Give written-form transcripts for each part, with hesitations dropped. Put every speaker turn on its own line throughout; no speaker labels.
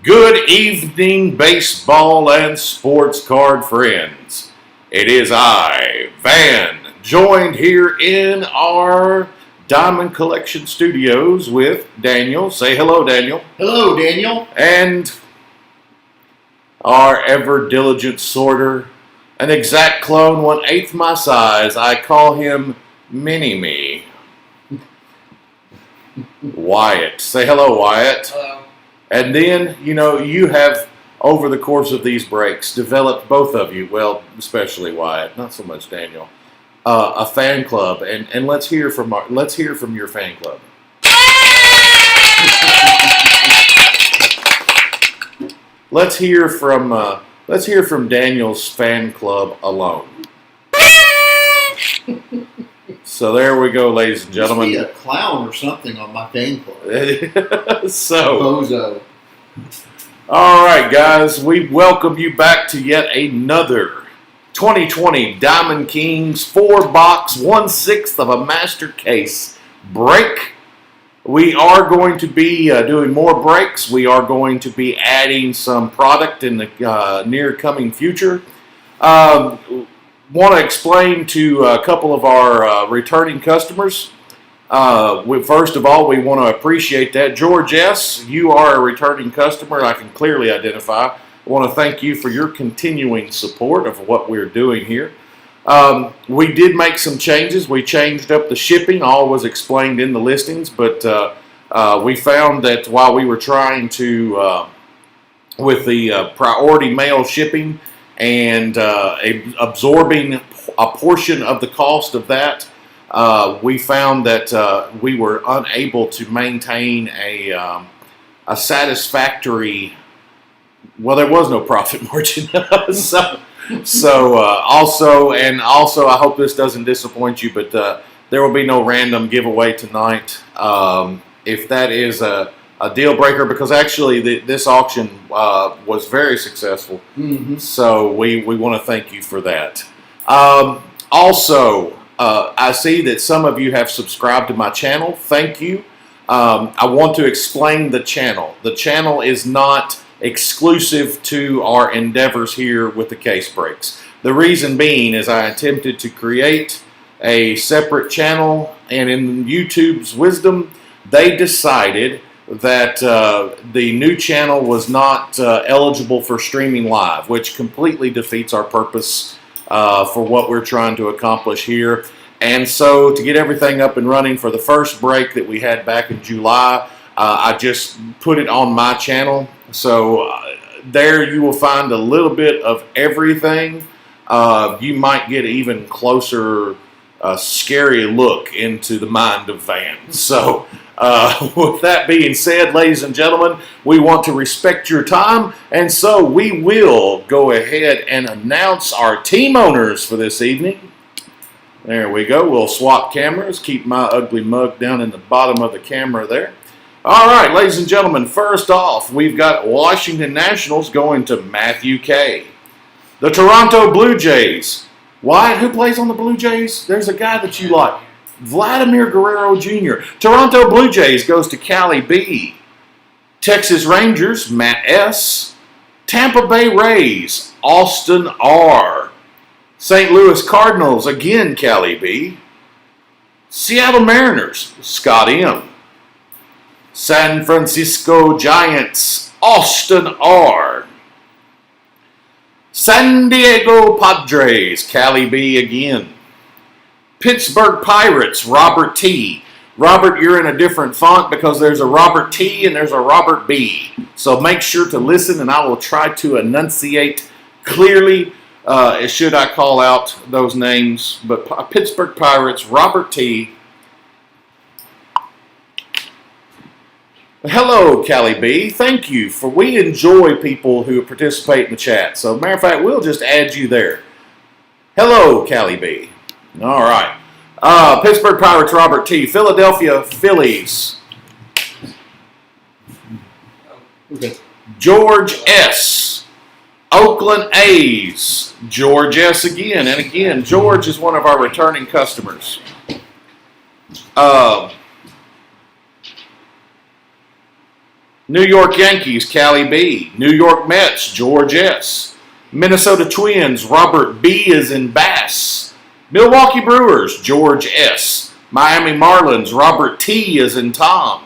Good evening, baseball and sports card friends. It is I, Van, joined here in our Diamond Collection Studios with Daniel. Say hello, Daniel.
Hello, Daniel.
And our ever diligent sorter, an exact clone, 1/8 my size. I call him Mini-Me. Wyatt. Say hello, Wyatt.
Hello.
And then, you have, over the course of these breaks, developed, both of you, well, especially Wyatt, not so much Daniel, a fan club. And let's hear from your fan club. Let's hear from Daniel's fan club alone. So there we go, ladies and gentlemen.
Must be a clown or something on my fan club.
So,
Bozo.
all right, guys, we welcome you back to yet another 2020 Diamond Kings 4-box 1/6 of a master case break. We are going to be doing more breaks. We are going to be adding some product in the near coming future. Want to explain to a couple of our returning customers. First of all, we want to appreciate that. George S., you are a returning customer. I can clearly identify. I want to thank you for your continuing support of what we're doing here. We did make some changes. We changed up the shipping. All was explained in the listings, but we found that while we were trying to, with the priority mail shipping and absorbing a portion of the cost of that, we found that we were unable to maintain a satisfactory. Well, there was no profit margin. So also, I hope this doesn't disappoint you, but there will be no random giveaway tonight. If that is a deal breaker, because actually this auction was very successful. Mm-hmm. So we want to thank you for that. Also, I see that some of you have subscribed to my channel. Thank you. I want to explain the channel. The channel is not exclusive to our endeavors here with the case breaks. The reason being is I attempted to create a separate channel, and in YouTube's wisdom, they decided that the new channel was not eligible for streaming live, which completely defeats our purpose for what we're trying to accomplish here. And so to get everything up and running for the first break that we had back in July, I just put it on my channel. So there you will find a little bit of everything. You might get even closer, scary look into the mind of Van. So with that being said, ladies and gentlemen, we want to respect your time. And so we will go ahead and announce our team owners for this evening. There we go. We'll swap cameras. Keep my ugly mug down in the bottom of the camera there. All right, ladies and gentlemen, first off, we've got Washington Nationals going to Matthew K. The Toronto Blue Jays. Wyatt, who plays on the Blue Jays? There's a guy that you like. Vladimir Guerrero Jr. Toronto Blue Jays goes to Callie B. Texas Rangers, Matt S. Tampa Bay Rays, Austin R. St. Louis Cardinals, again Callie B. Seattle Mariners, Scott M. San Francisco Giants, Austin R. San Diego Padres, Callie B again. Pittsburgh Pirates, Robert T. Robert, you're in a different font because there's a Robert T and there's a Robert B. So make sure to listen, and I will try to enunciate clearly should I call out those names. But Pittsburgh Pirates, Robert T. Hello, Callie B. Thank you we enjoy people who participate in the chat. So, matter of fact, we'll just add you there. Hello, Callie B. All right. Pittsburgh Pirates, Robert T. Philadelphia Phillies.
Okay.
George S. Oakland A's. George S. again. And again, George is one of our returning customers. New York Yankees, Callie B. New York Mets, George S. Minnesota Twins, Robert B. is in Bass. Milwaukee Brewers, George S. Miami Marlins, Robert T. is in Tom.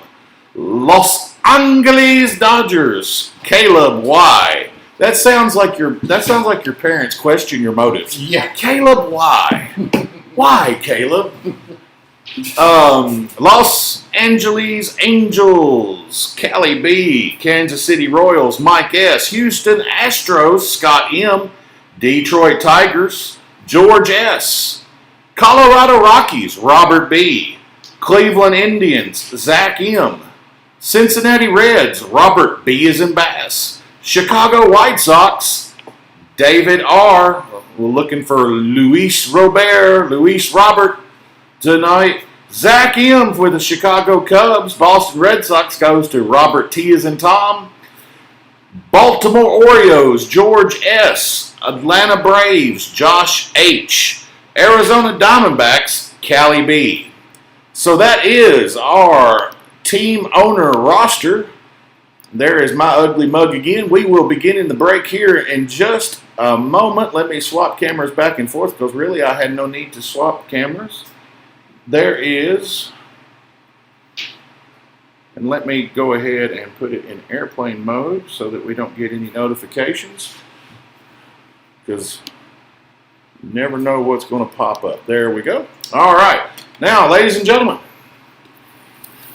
Los Angeles Dodgers, Caleb Y. That sounds like your parents question your motives.
Yeah.
Caleb Y. Why, Caleb? Los Angeles Angels, Callie B. Kansas City Royals, Mike S. Houston Astros, Scott M. Detroit Tigers, George S. Colorado Rockies, Robert B. Cleveland Indians, Zach M. Cincinnati Reds, Robert B. is in Bass. Chicago White Sox, David R. We're looking for Luis Robert tonight. Zach M. for the Chicago Cubs. Boston Red Sox goes to Robert T. is in Tom. Baltimore Orioles, George S. Atlanta Braves, Josh H. Arizona Diamondbacks, Callie B. So that is our team owner roster. There is my ugly mug again. We will begin in the break here in just a moment. Let me swap cameras back and forth because really I had no need to swap cameras. There is, and let me go ahead and put it in airplane mode so that we don't get any notifications because you never know what's going to pop up. There we go. All right. Now, ladies and gentlemen,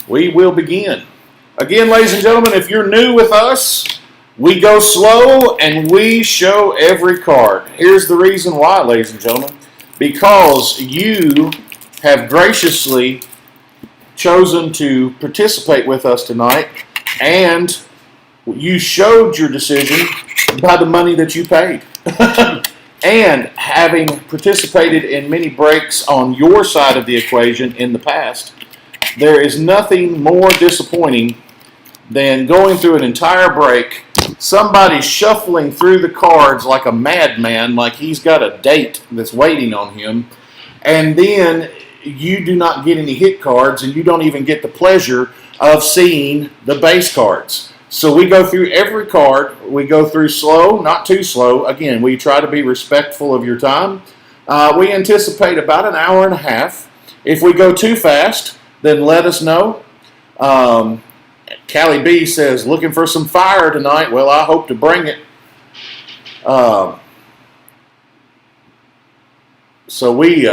we will begin. Again, ladies and gentlemen, if you're new with us, we go slow and we show every card. Here's the reason why, ladies and gentlemen. Because you have graciously chosen to participate with us tonight, and you showed your decision by the money that you paid. And having participated in many breaks on your side of the equation in the past, there is nothing more disappointing than going through an entire break, somebody shuffling through the cards like a madman, like he's got a date that's waiting on him, and then you do not get any hit cards, and you don't even get the pleasure of seeing the base cards. So we go through every card. We go through slow, not too slow. Again, we try to be respectful of your time. We anticipate about an hour and a half. If we go too fast, then let us know. Callie B says, looking for some fire tonight. Well, I hope to bring it. So we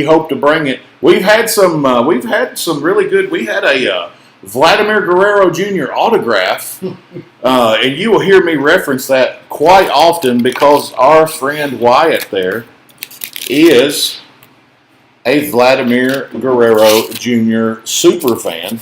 hope to bring it. We've had some really good. We had a Vladimir Guerrero Jr. autograph, and you will hear me reference that quite often because our friend Wyatt there is a Vladimir Guerrero Jr. super fan.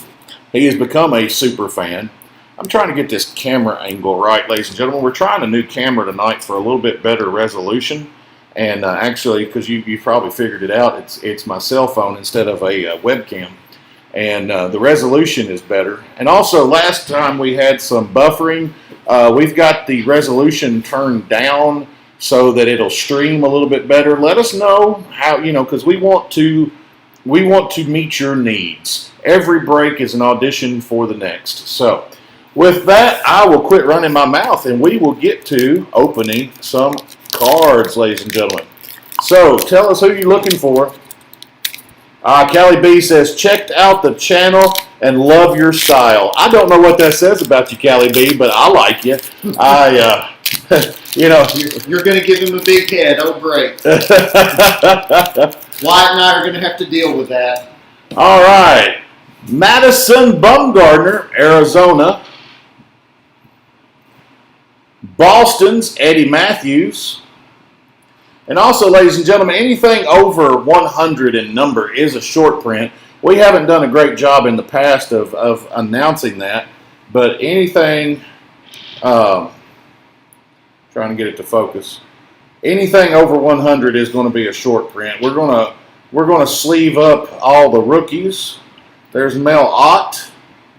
He has become a super fan. I'm trying to get this camera angle right, ladies and gentlemen. We're trying a new camera tonight for a little bit better resolution. And actually, because you probably figured it out, it's my cell phone instead of a webcam. And the resolution is better. And also, last time we had some buffering. We've got the resolution turned down so that it'll stream a little bit better. Let us know how, because we want to meet your needs. Every break is an audition for the next. So, with that, I will quit running my mouth and we will get to opening some cards, ladies and gentlemen. So, tell us who you're looking for. Callie B says, checked out the channel and love your style. I don't know what that says about you, Callie B, but I like you.
You're going to give him a big head. Oh, great. Wyatt and I are going to have to deal with that.
All right. Madison Bumgarner, Arizona. Boston's Eddie Matthews. And also, ladies and gentlemen, anything over 100 in number is a short print. We haven't done a great job in the past of announcing that, but anything, trying to get it to focus, anything over 100 is going to be a short print. We're going to sleeve up all the rookies. There's Mel Ott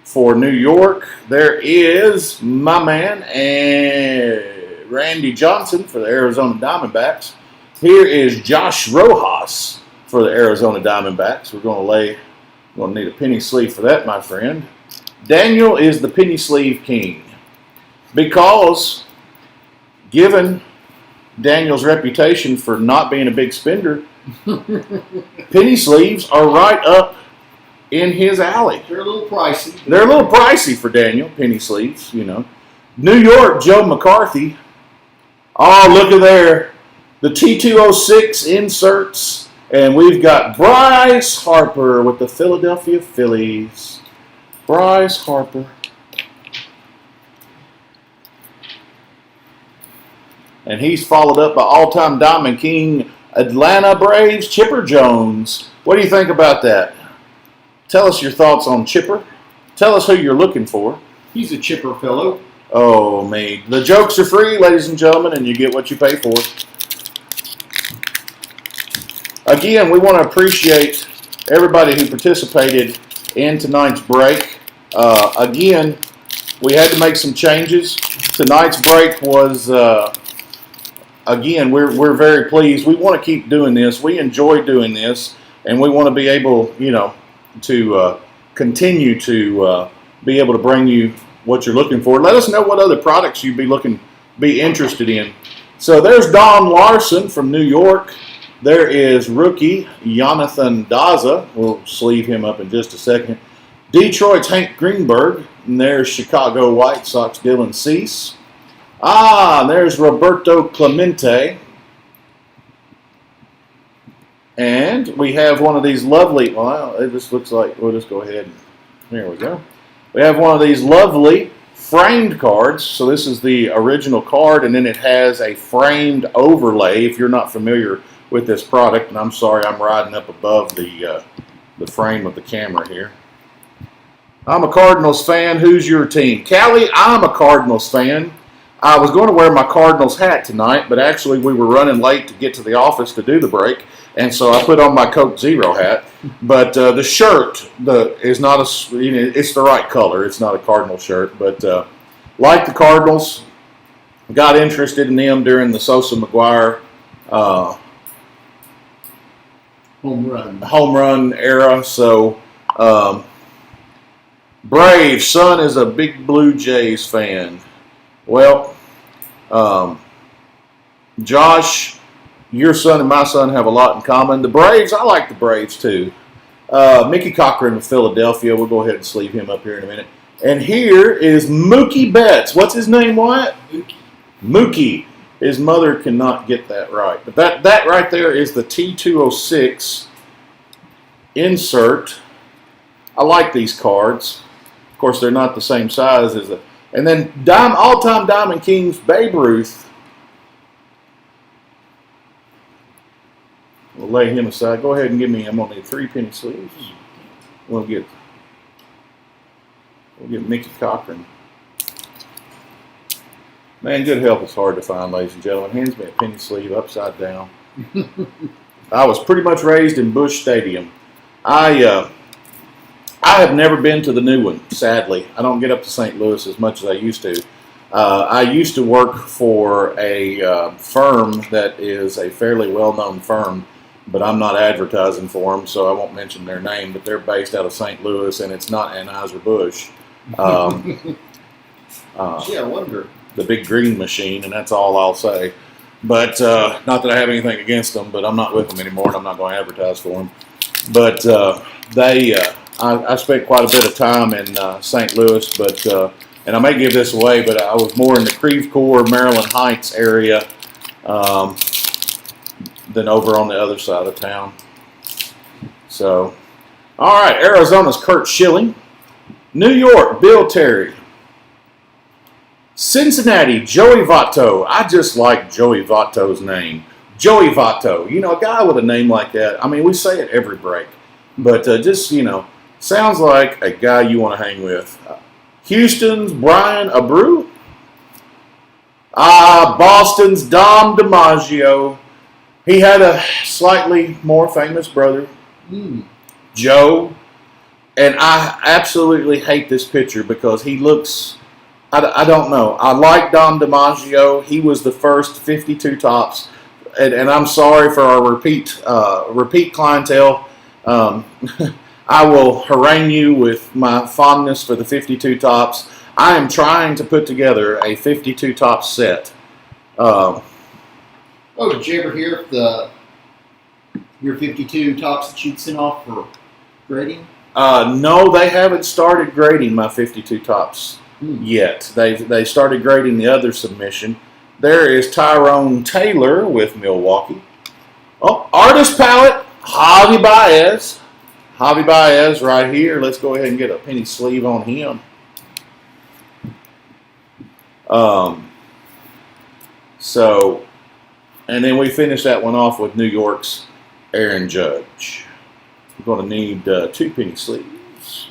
for New York. There is my man and Randy Johnson for the Arizona Diamondbacks. Here is Josh Rojas for the Arizona Diamondbacks. We're going to need a penny sleeve for that, my friend. Daniel is the penny sleeve king because, given Daniel's reputation for not being a big spender, penny sleeves are right up in his alley.
They're a little pricey.
They're a little pricey for Daniel, penny sleeves, you know. New York, Joe McCarthy. Oh, look at there. The T206 inserts. And we've got Bryce Harper with the Philadelphia Phillies. Bryce Harper. And he's followed up by all-time Diamond King, Atlanta Braves, Chipper Jones. What do you think about that? Tell us your thoughts on Chipper. Tell us who you're looking for.
He's a chipper fellow.
Oh, me. The jokes are free, ladies and gentlemen, and you get what you pay for. Again, we want to appreciate everybody who participated in tonight's break. Again, we had to make some changes. Tonight's break was, again, we're very pleased. We want to keep doing this. We enjoy doing this, and we want to be able, you know, to continue to be able to bring you what you're looking for. Let us know what other products you'd be interested in. So there's Don Larson from New York. There is rookie Jonathan Daza. We'll sleeve him up in just a second. Detroit's Hank Greenberg. And there's Chicago White Sox Dylan Cease. There's Roberto Clemente. And we have one of these lovely, well, it just looks like, we'll just go ahead and, there we go. We have one of these lovely framed cards. So this is the original card, and then it has a framed overlay. If you're not familiar with this product, and I'm sorry, I'm riding up above the frame of the camera here. I'm a Cardinals fan. Who's your team? Callie, I'm a Cardinals fan. I was going to wear my Cardinals hat tonight, but actually we were running late to get to the office to do the break, and so I put on my Coke Zero hat. But the shirt is not it's the right color. It's not a Cardinal shirt, but like the Cardinals, got interested in them during the Sosa McGuire home run era. So Braves, son is a big Blue Jays fan. Well, Josh, your son and my son have a lot in common. The Braves, I like the Braves too. Mickey Cochran of Philadelphia. We'll go ahead and sleeve him up here in a minute. And here is Mookie Betts. What's his name, Wyatt? Mookie. His mother cannot get that right. But that right there is the T206 insert. I like these cards. Of course, they're not the same size as the. And then all-time Diamond Kings, Babe Ruth. We'll lay him aside. Go ahead and give me. I'm gonna need 3 penny sleeves. We'll get Mickey Cochran. Man, good help is hard to find, ladies and gentlemen. Hands me a penny sleeve upside down. I was pretty much raised in Busch Stadium. I have never been to the new one, sadly. I don't get up to St. Louis as much as I used to. I used to work for a firm that is a fairly well-known firm, but I'm not advertising for them, so I won't mention their name, but they're based out of St. Louis, and it's not Anheuser-Busch.
Gee, I wonder.
The big green machine, and that's all I'll say. But not that I have anything against them, but I'm not with them anymore, and I'm not going to advertise for them. But I spent quite a bit of time in St. Louis, but and I may give this away, but I was more in the Creve Coeur, Maryland Heights area than over on the other side of town. So, all right, Arizona's Kurt Schilling. New York, Bill Terry. Cincinnati, Joey Votto. I just like Joey Votto's name. Joey Votto. You know, a guy with a name like that, I mean, we say it every break. But just, you know, sounds like a guy you want to hang with. Houston's Brian Abreu. Boston's Dom DiMaggio. He had a slightly more famous brother, Joe. And I absolutely hate this picture because he looks, I don't know. I like Dom DiMaggio. He was the first 52 tops. And I'm sorry for our repeat clientele. I I will harangue you with my fondness for the 52 tops. I am trying to put together a 52 top set.
Oh, did you ever hear of your 52 tops that you'd sent off for grading?
No, they haven't started grading my 52 tops yet. They started grading the other submission. There is Tyrone Taylor with Milwaukee. Oh, artist palette, Javi Baez. Javi Baez right here. Let's go ahead and get a penny sleeve on him. And then we finish that one off with New York's Aaron Judge. We're going to need 2 penny sleeves.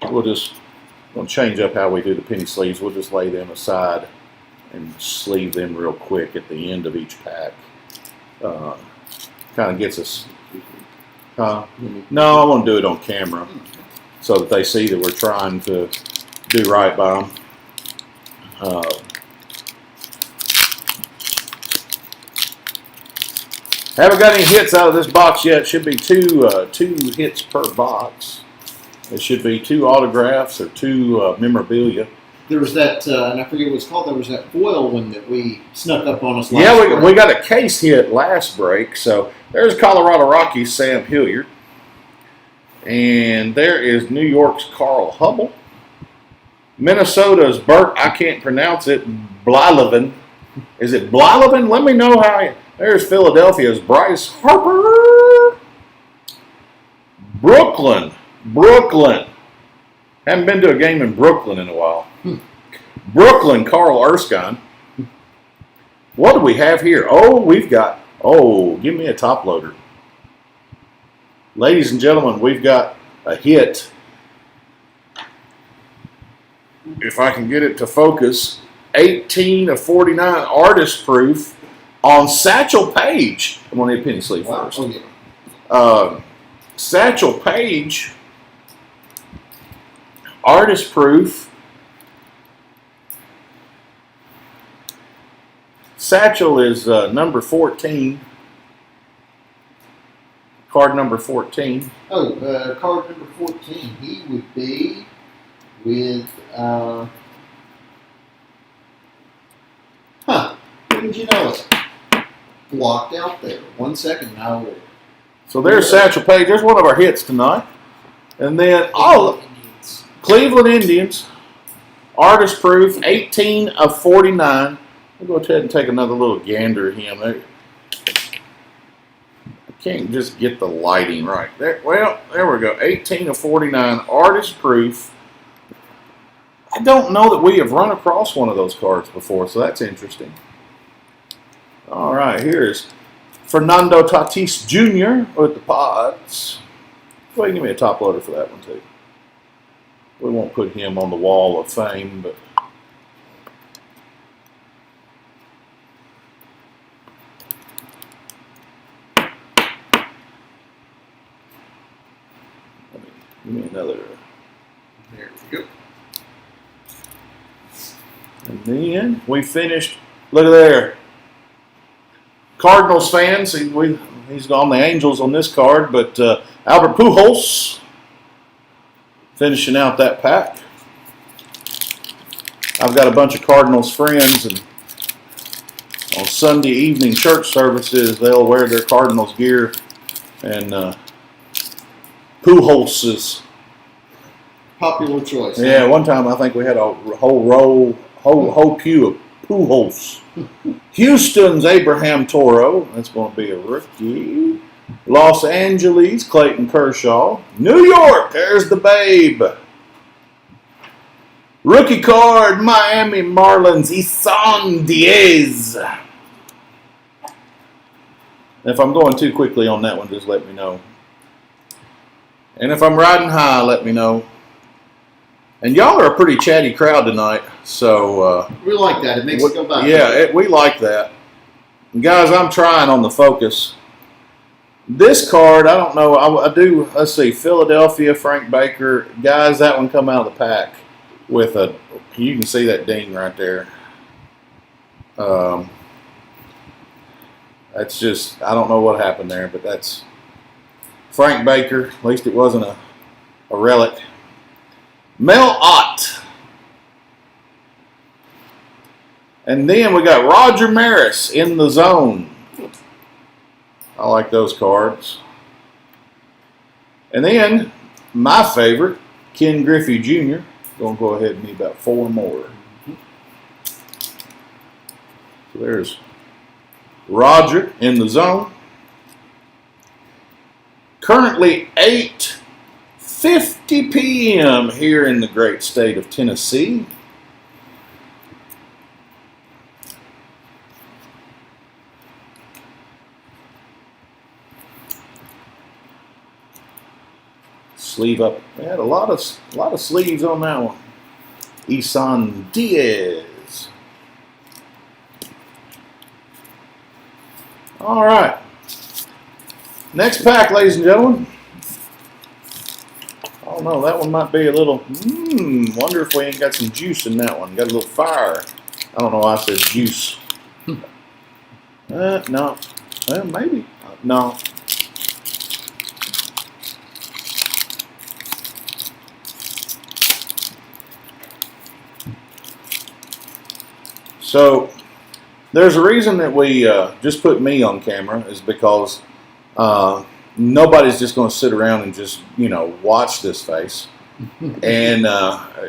We'll just change up how we do the penny sleeves. We'll just lay them aside and sleeve them real quick at the end of each pack. Kind of gets us. No, I want to do it on camera so that they see that we're trying to do right by them. Haven't got any hits out of this box yet. Should be two hits per box. It should be 2 autographs or 2 memorabilia.
There was that, and I forget what it's called. There was that foil one that we snuck up on us last
Yeah, we got a case hit last break. So there's Colorado Rockies Sam Hilliard. And there is New York's Carl Hubble. Minnesota's Bert, I can't pronounce it, Blyleven. Is it Blyleven? Let me know how. There's Philadelphia's Bryce Harper. Brooklyn. Haven't been to a game in Brooklyn in a while. Brooklyn, Carl Erskine. What do we have here? Oh, we've got, give me a top loader. Ladies and gentlemen, we've got a hit. If I can get it to focus, 18 of 49 artist proof on Satchel Paige. I'm going to need a penny sleeve first. Satchel Paige, artist proof. Satchel is number 14. Card number 14.
Card number 14. He would be with, wouldn't you know it? Blocked out there. 1 second, now.
So there's Satchel Paige. There's one of our hits tonight. And then, Cleveland Indians. Artist proof, 18 of 49. We'll go ahead and take another little gander at him. I can't just get the lighting right. There we go. 18 of 49. Artist proof. I don't know that we have run across one of those cards before, so that's interesting. All right, here's Fernando Tatis Jr. with the Pods. Go ahead and give me a top loader for that one, too. We won't put him on the wall of fame, but... Give me another.
There we go.
And then we finished. Look at there. Cardinals fans. He's on the Angels on this card, but Albert Pujols finishing out that pack. I've got a bunch of Cardinals friends, and on Sunday evening church services, they'll wear their Cardinals gear, and Pujols'
popular choice.
Yeah, one time I think we had a whole pew of Pujols. Houston's Abraham Toro. That's going to be a rookie. Los Angeles, Clayton Kershaw. New York, there's the babe. Rookie card, Miami Marlins, Isan Diaz. If I'm going too quickly on that one, just let me know. And if I'm riding high, let me know. And y'all are a pretty chatty crowd tonight, so...
we like that. It makes it go by.
Yeah, we like that. And guys, I'm trying on the focus. This card, I don't know. I do, let's see, Philadelphia, Frank Baker. Guys, that one come out of the pack with a... You can see that ding right there. That's just... I don't know what happened there, but that's... Frank Baker. At least it wasn't a relic. Mel Ott. And then we got Roger Maris in the zone. I like those cards. And then my favorite, Ken Griffey Jr. Gonna go ahead and need about 4 more. So there's Roger in the zone. Currently 8:50 p.m. here in the great state of Tennessee. Sleeve up. We had a lot of sleeves on that one. Isan Diaz. All right. Next pack, ladies and gentlemen. Oh no, that one might be a little. Wonder if we ain't got some juice in that one. Got a little fire. I don't know why I said juice. No. Well, maybe. No. So, there's a reason that we just put me on camera is because nobody's just going to sit around and just, watch this face. And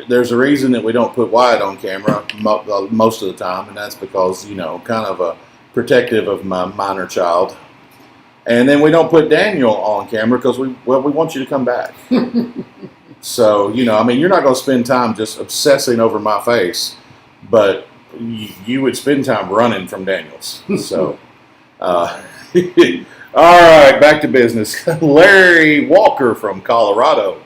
there's a reason that we don't put Wyatt on camera most of the time, and that's because, kind of a protective of my minor child. And then we don't put Daniel on camera because we want you to come back. So, you're not going to spend time just obsessing over my face, but you would spend time running from Daniels. So, all right, back to business. Larry Walker from Colorado.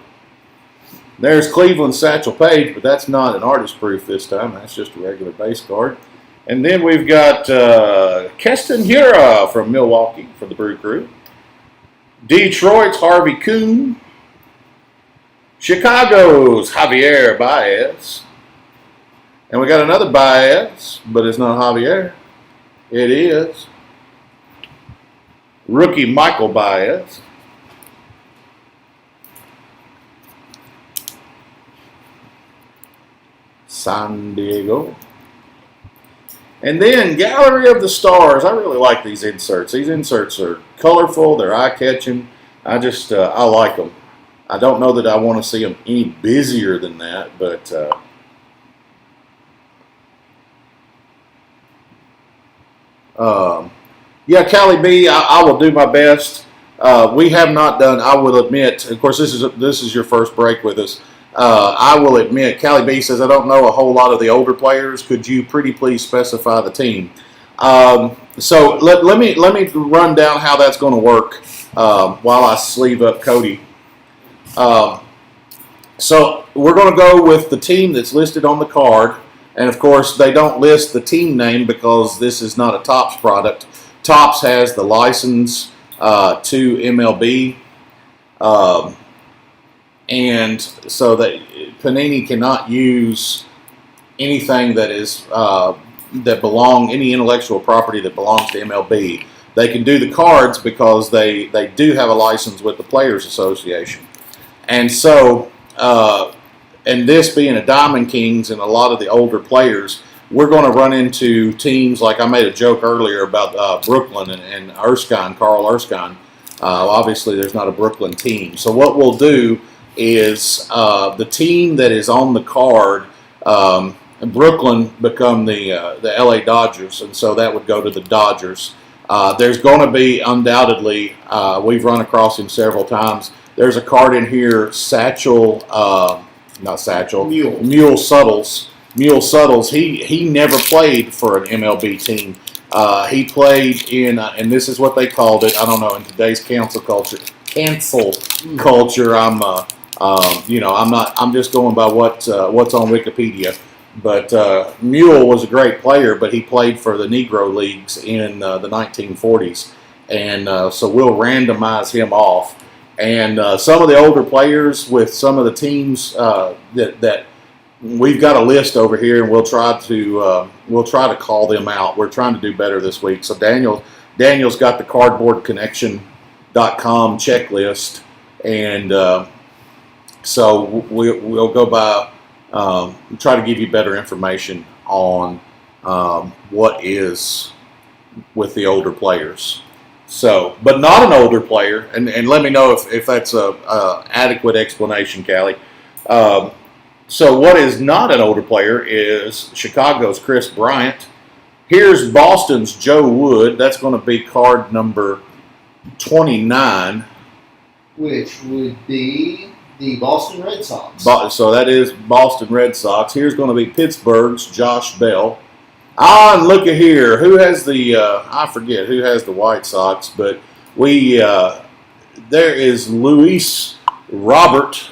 There's Cleveland Satchel Paige, but that's not an artist proof this time. That's just a regular base card. And then we've got Keston Hiura from Milwaukee for the Brew Crew. Detroit's Harvey Kuhn. Chicago's Javier Baez. And we got another Baez, but it's not Javier. It is rookie Michael Baez. San Diego. And then Gallery of the Stars. I really like these inserts. These inserts are colorful. They're eye-catching. I like them. I don't know that I want to see them any busier than that, but... Callie B, I will do my best. We have not done, I will admit, of course this is your first break with us. I will admit, Callie B says, I don't know a whole lot of the older players. Could you pretty please specify the team? So let me run down how that's going to work while I sleeve up Cody. So we're going to go with the team that's listed on the card. And, of course, they don't list the team name because this is not a Topps product. Topps has the license to MLB. And so that Panini cannot use anything that is any intellectual property that belongs to MLB. They can do the cards because they do have a license with the Players Association. And so... and this being a Diamond Kings and a lot of the older players, we're going to run into teams like I made a joke earlier about Brooklyn and Erskine, Carl Erskine. Obviously, there's not a Brooklyn team. So what we'll do is the team that is on the card, Brooklyn become the LA Dodgers, and so that would go to the Dodgers. There's going to be undoubtedly, we've run across him several times, there's a card in here, Mule Suttles. Mule Suttles, he never played for an MLB team. He played in, and this is what they called it. I don't know in today's cancel culture. I'm just going by what's on Wikipedia. But Mule was a great player, but he played for the Negro Leagues in the 1940s, and so we'll randomize him off. And some of the older players with some of the teams that we've got a list over here, and we'll try to call them out. We're trying to do better this week. So Daniel's got the cardboardconnection.com checklist, and so we'll go by try to give you better information on what is with the older players. So, but not an older player, and let me know if that's a adequate explanation, Callie. So what is not an older player is Chicago's Chris Bryant. Here's Boston's Joe Wood. That's going to be card number 29.
Which would be the Boston Red Sox.
So that is Boston Red Sox. Here's going to be Pittsburgh's Josh Bell. And look at here. Who has the, I forget who has the White Sox, but there is Luis Robert.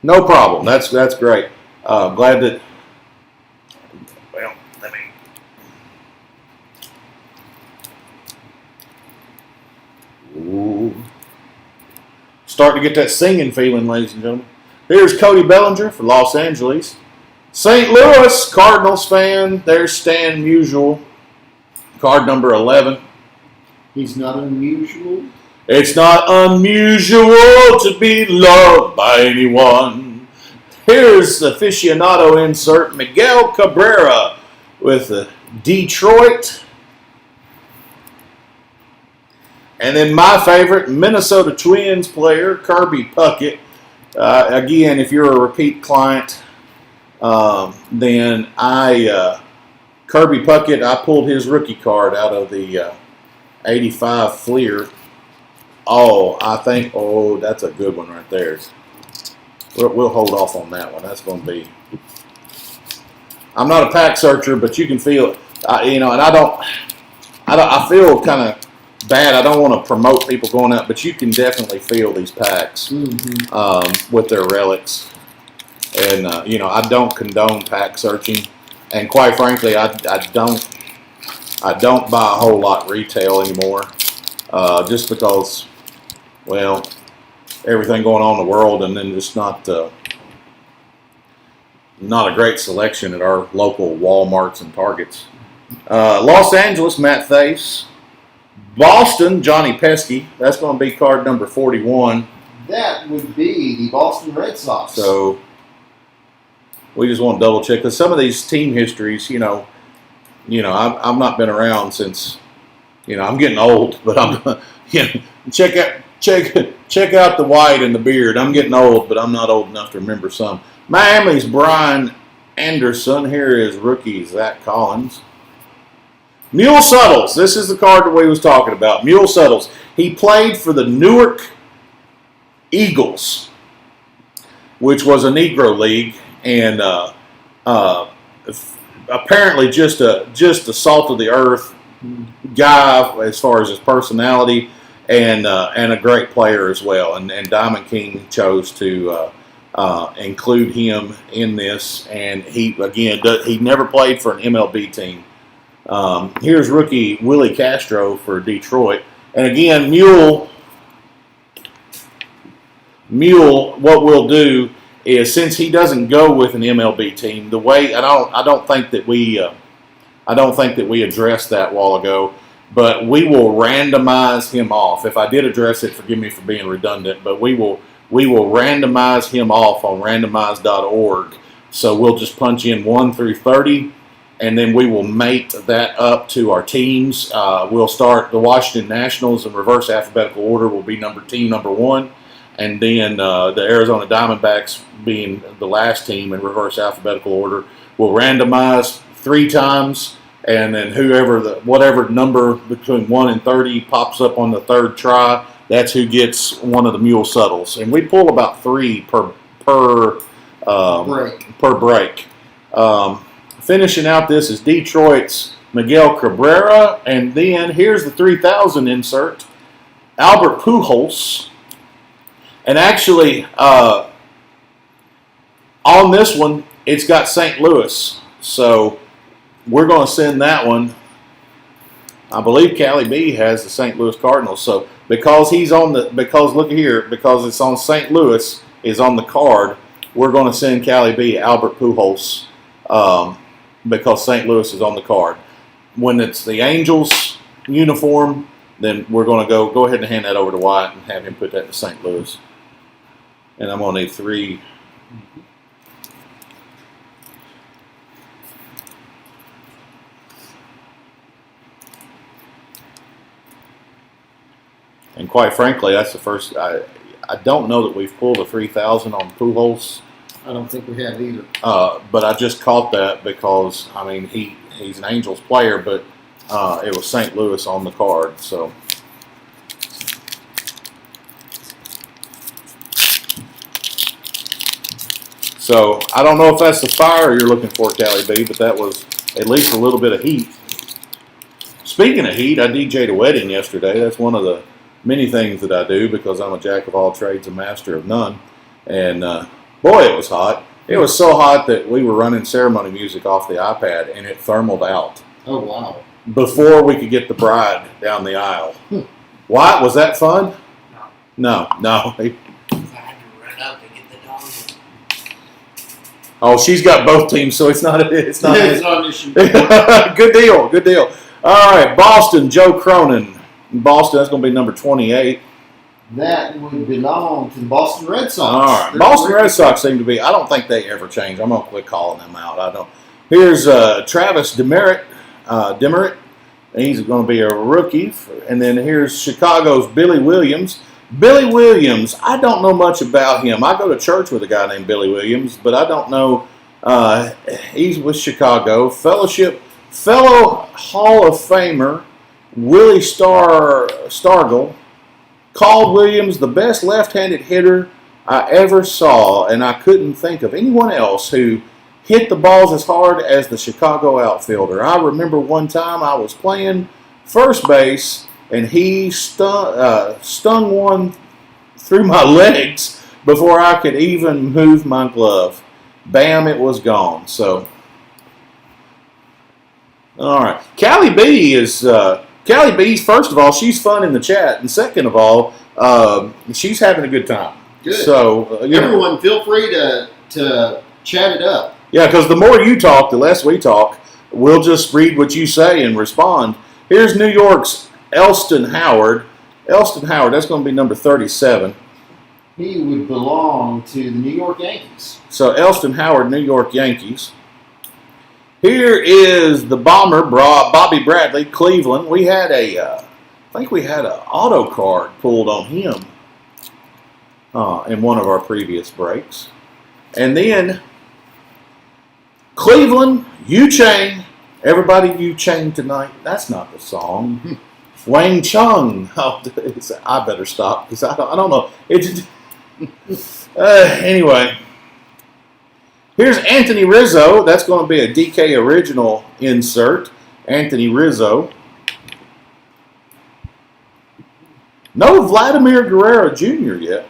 No problem. That's great. Glad that, well, let me. Ooh. Starting to get that singing feeling, ladies and gentlemen. Here's Cody Bellinger for Los Angeles. St. Louis Cardinals fan, there's Stan Musial, card number 11.
He's not unusual.
It's not unusual to be loved by anyone. Here's aficionado insert Miguel Cabrera with Detroit. And then my favorite, Minnesota Twins player, Kirby Puckett. Again, if you're a repeat client, then Kirby Puckett, I pulled his rookie card out of the 85 Fleer. Oh, that's a good one right there. We'll hold off on that one. That's going to be. I'm not a pack searcher, but you can feel it. And I feel kind of bad. I don't want to promote people going out, but you can definitely feel these packs with their relics. And I don't condone pack searching, and quite frankly, I don't buy a whole lot retail anymore, just because, well, everything going on in the world, and then just not a great selection at our local Walmarts and Targets. Los Angeles, Matt Thace. Boston, Johnny Pesky. That's going to be card number 41.
That would be the Boston Red Sox.
So we just want to double check, because some of these team histories, I've not been around since, I'm getting old, but I'm, check out the white and the beard. I'm getting old, but I'm not old enough to remember some. Miami's Brian Anderson. Here is rookie Zach Collins. Mule Suttles. This is the card that we was talking about. Mule Suttles. He played for the Newark Eagles, which was a Negro league, and apparently just a salt of the earth guy as far as his personality, and a great player as well. And Diamond King chose to include him in this, and he never played for an MLB team. Here's rookie Willie Castro for Detroit, and again Mule. What we'll do is, since he doesn't go with an MLB team, the way I don't think that we addressed that a while ago, but we will randomize him off. If I did address it, forgive me for being redundant, but we will randomize him off on randomize.org. So we'll just punch in 1 through 30, and then we will mate that up to our teams. We'll start the Washington Nationals in reverse alphabetical order. Will be team number 1. And then the Arizona Diamondbacks being the last team in reverse alphabetical order. We'll randomize 3 times, and then whatever number between 1 and 30 pops up on the third try, that's who gets one of the Mule Suttles. And we pull about 3 per break. Finishing out this is Detroit's Miguel Cabrera, and then here's the 3000 insert, Albert Pujols. And actually, on this one, it's got St. Louis. So we're going to send that one. I believe Callie B has the St. Louis Cardinals. So because look here, because it's on St. Louis is on the card, we're going to send Callie B Albert Pujols because St. Louis is on the card. When it's the Angels uniform, then we're going to go ahead and hand that over to Wyatt and have him put that in St. Louis. And I'm going to need 3. And quite frankly, that's the first. I don't know that we've pulled a 3,000 on Pujols.
I don't think we have either.
But I just caught that because, I mean, he's an Angels player, but it was St. Louis on the card. So, I don't know if that's the fire you're looking for, Cali B, but that was at least a little bit of heat. Speaking of heat, I DJ'd a wedding yesterday. That's one of the many things that I do because I'm a jack of all trades and master of none. And boy, it was hot. It was so hot that we were running ceremony music off the iPad and it thermaled out.
Oh, wow.
Before we could get the bride down the aisle. Wyatt, was that fun? No.
I had to run up and get the dog.
Oh, she's got both teams, so it's not an issue. Good deal. All right, Boston, Joe Cronin. Boston, that's going to be number 28.
That would belong to the Boston Red Sox.
All right, Boston Red Sox seem to be. I don't think they ever change. I'm going to quit calling them out. I don't. Here's Travis Demerit. He's going to be a rookie. And then here's Chicago's Billy Williams. Billy Williams, I don't know much about him. I go to church with a guy named Billy Williams, but I don't know. He's with Chicago. Fellow Hall of Famer Willie Stargell called Williams the best left-handed hitter I ever saw, and I couldn't think of anyone else who hit the balls as hard as the Chicago outfielder. I remember one time I was playing first base, and he stung one through my legs before I could even move my glove. Bam, it was gone. So, all right. Callie B is, first of all, she's fun in the chat, and second of all, she's having a good time.
Good.
So,
everyone, feel free to chat it up.
Yeah, because the more you talk, the less we talk. We'll just read what you say and respond. Here's New York's Elston Howard. Elston Howard, that's going to be number 37.
He would belong to the New York Yankees.
So Elston Howard, New York Yankees. Here is the bomber, Bobby Bradley, Cleveland. We had I think we had an auto card pulled on him in one of our previous breaks. And then Cleveland, U-Chain. Everybody U-Chain tonight. That's not the song. Wang Chung. Oh, I better stop because I don't know. Anyway, here's Anthony Rizzo. That's going to be a DK original insert. Anthony Rizzo. No Vladimir Guerrero Jr. yet.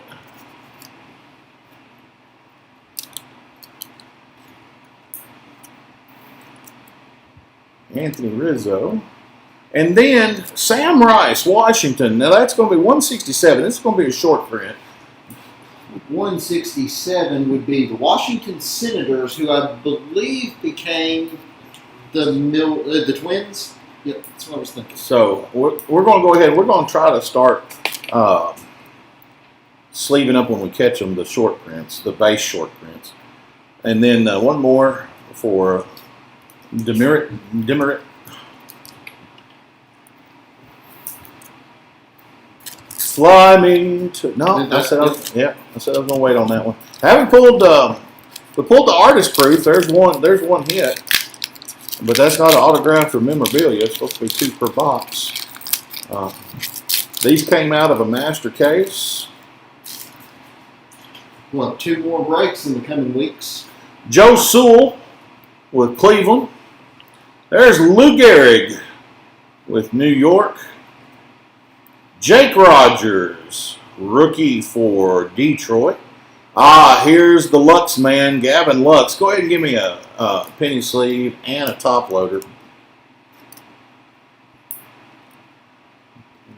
Anthony Rizzo. And then Sam Rice, Washington. Now that's going to be 167. This is going to be a short print.
167 would be the Washington Senators, who I believe became the Twins. Yep, that's what I was thinking.
So we're going to go ahead. We're going to try to start sleeving up when we catch them, the short prints, the base short prints. And then one more for Demerit. Fly me to I said I was going to wait on that one. I haven't pulled. We pulled the artist proof. There's one hit, but that's not an autograph or memorabilia. It's supposed to be 2 per box. These came out of a master case.
We'll have 2 more breaks in the coming weeks.
Joe Sewell with Cleveland. There's Lou Gehrig with New York. Jake Rogers, rookie for Detroit. Here's the Lux man, Gavin Lux. Go ahead and give me a penny sleeve and a top loader. It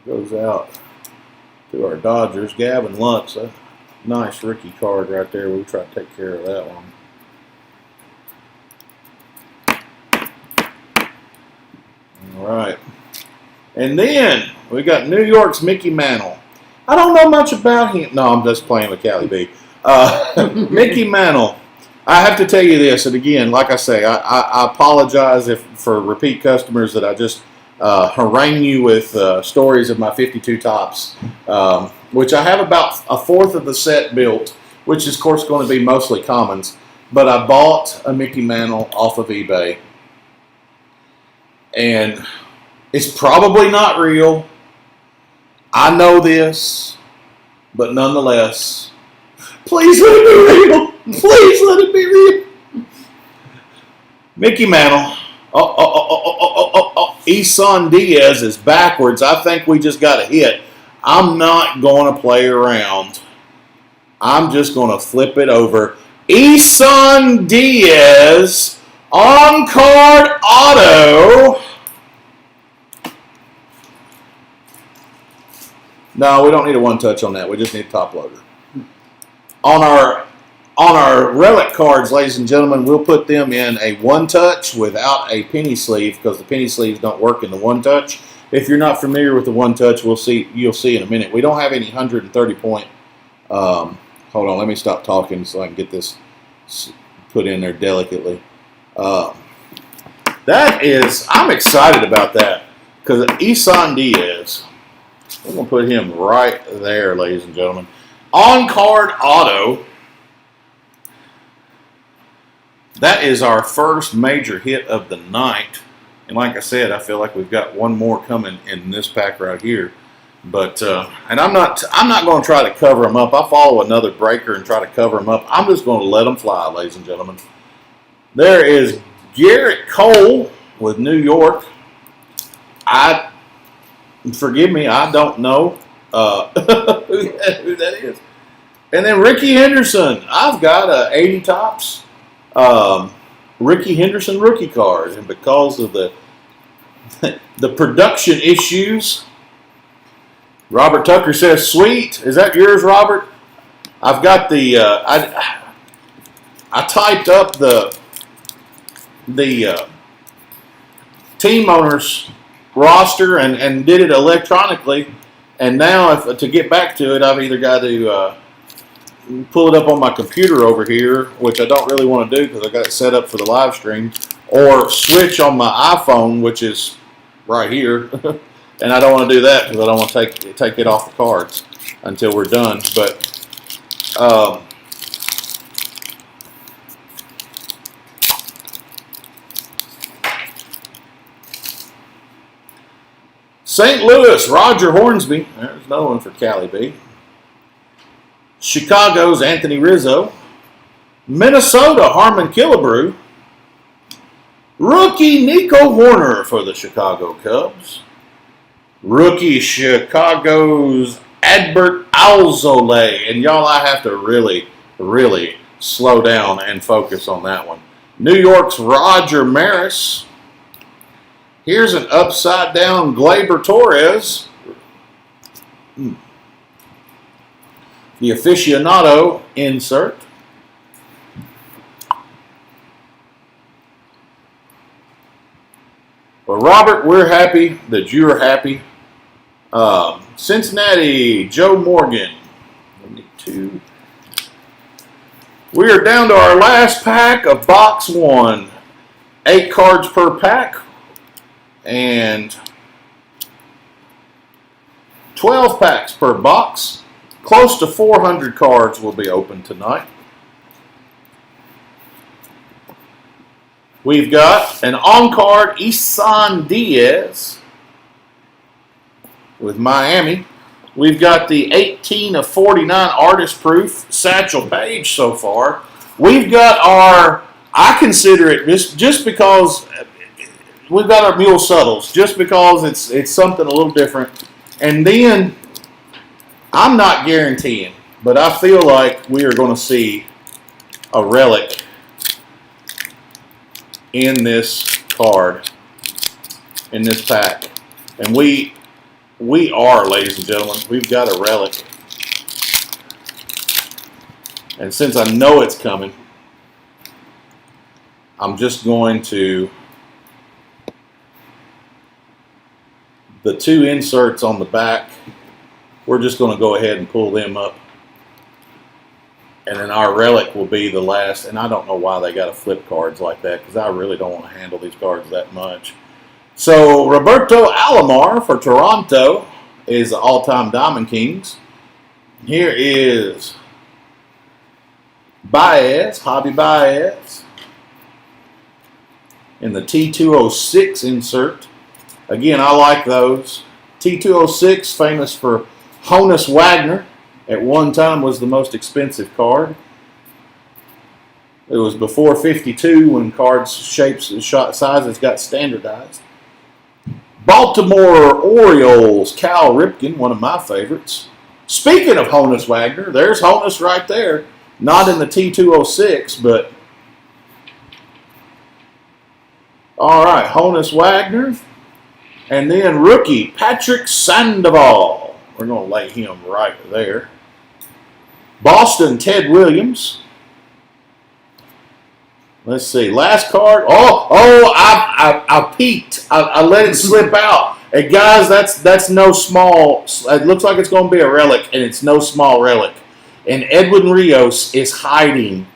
goes out to our Dodgers. Gavin Lux, a nice rookie card right there. We'll try to take care of that one. All right. And then We got New York's Mickey Mantle. I don't know much about him. No, I'm just playing with Cali B. Mickey Mantle. I have to tell you this, and again, like I say, I apologize for repeat customers that I just harangue you with stories of my 52 tops, which I have about a fourth of the set built, which is, of course, going to be mostly commons. But I bought a Mickey Mantle off of eBay, and it's probably not real. I know this, but nonetheless, please let it be real. Please let it be real. Mickey Mantle. Isan Diaz is backwards. I think we just got a hit. I'm not going to play around. I'm just going to flip it over. Isan Diaz on card auto. No, we don't need a one touch on that. We just need a top loader. On our relic cards, ladies and gentlemen, we'll put them in a one touch without a penny sleeve because the penny sleeves don't work in the one touch. If you're not familiar with the one touch, you'll see in a minute. We don't have any 130 point. Hold on, let me stop talking so I can get this put in there delicately. I'm excited about that because Isan Diaz, we're going to put him right there, ladies and gentlemen. On card auto. That is our first major hit of the night. And like I said, I feel like we've got one more coming in this pack right here. But and I'm not going to try to cover them up. I follow another breaker and try to cover them up. I'm just going to let them fly, ladies and gentlemen. There is Garrett Cole with New York. Forgive me, I don't know who that is. And then Ricky Henderson. I've got 80 tops. Ricky Henderson rookie card, and because of the production issues, Robert Tucker says, "Sweet, is that yours, Robert?" I've got the I typed up the team owners roster and did it electronically, and now to get back to it, I've either got to pull it up on my computer over here, which I don't really want to do because I got it set up for the live stream, or switch on my iPhone, which is right here, and I don't want to do that because I don't want to take it off the cards until we're done. But St. Louis, Roger Hornsby. There's another one for Cali B. Chicago's Anthony Rizzo. Minnesota, Harmon Killebrew. Rookie Nico Horner for the Chicago Cubs. Rookie Chicago's Adbert Alzolay. And y'all, I have to really, really slow down and focus on that one. New York's Roger Maris. Here's an upside down Gleyber Torres. The aficionado insert. Well, Robert, we're happy that you're happy. Cincinnati, Joe Morgan. We are down to our last pack of box one. 8 cards per pack. And 12 packs per box. Close to 400 cards will be opened tonight. We've got an on-card Isan Diaz with Miami. We've got the 18 of 49 artist proof Satchel Paige so far. We've got our, I consider it just because we've got our Mule Subtles, just because it's something a little different. And then I'm not guaranteeing, but I feel like we are going to see a relic in this card, in this pack. And we are, ladies and gentlemen, we've got a relic. And since I know it's coming, I'm just going to the 2 inserts on the back, we're just going to go ahead and pull them up. And then our relic will be the last. And I don't know why they got to flip cards like that, because I really don't want to handle these cards that much. So Roberto Alomar for Toronto is the all-time Diamond Kings. Here is Baez, Javi Baez, in the T206 insert. Again, I like those. T206, famous for Honus Wagner. At one time was the most expensive card. It was before 52 when cards, shapes, and sizes got standardized. Baltimore Orioles, Cal Ripken, one of my favorites. Speaking of Honus Wagner, there's Honus right there. Not in the T206, but... All right, Honus Wagner. And then rookie, Patrick Sandoval. We're going to lay him right there. Boston, Ted Williams. Let's see. Last card. I peeked. I let it slip out. And guys, that's no small. It looks like it's going to be a relic, and it's no small relic. And Edwin Rios is hiding.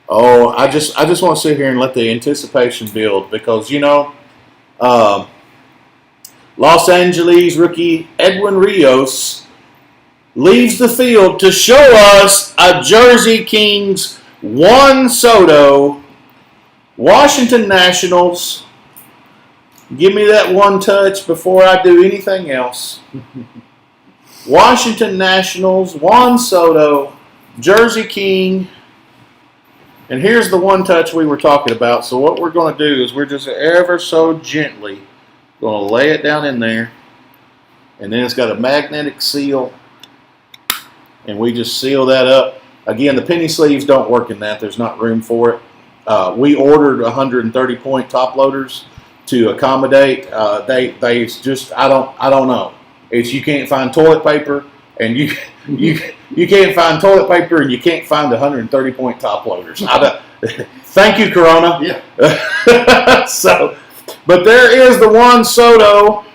I just want to sit here and let the anticipation build, because Los Angeles rookie Edwin Rios leaves the field to show us a Jersey Kings Juan Soto, Washington Nationals. Give me that one touch before I do anything else. Washington Nationals, Juan Soto, Jersey King. And here's the one touch we were talking about. So what we're going to do is we're just ever so gently going to lay it down in there. And then it's got a magnetic seal. And we just seal that up. Again, the penny sleeves don't work in that. There's not room for it. We ordered 130-point top loaders to accommodate. They just I don't know. It's you can't find toilet paper, and you can't find toilet paper, and you can't find 130-point top loaders. Thank you, Corona.
Yeah.
But there is the Juan Soto.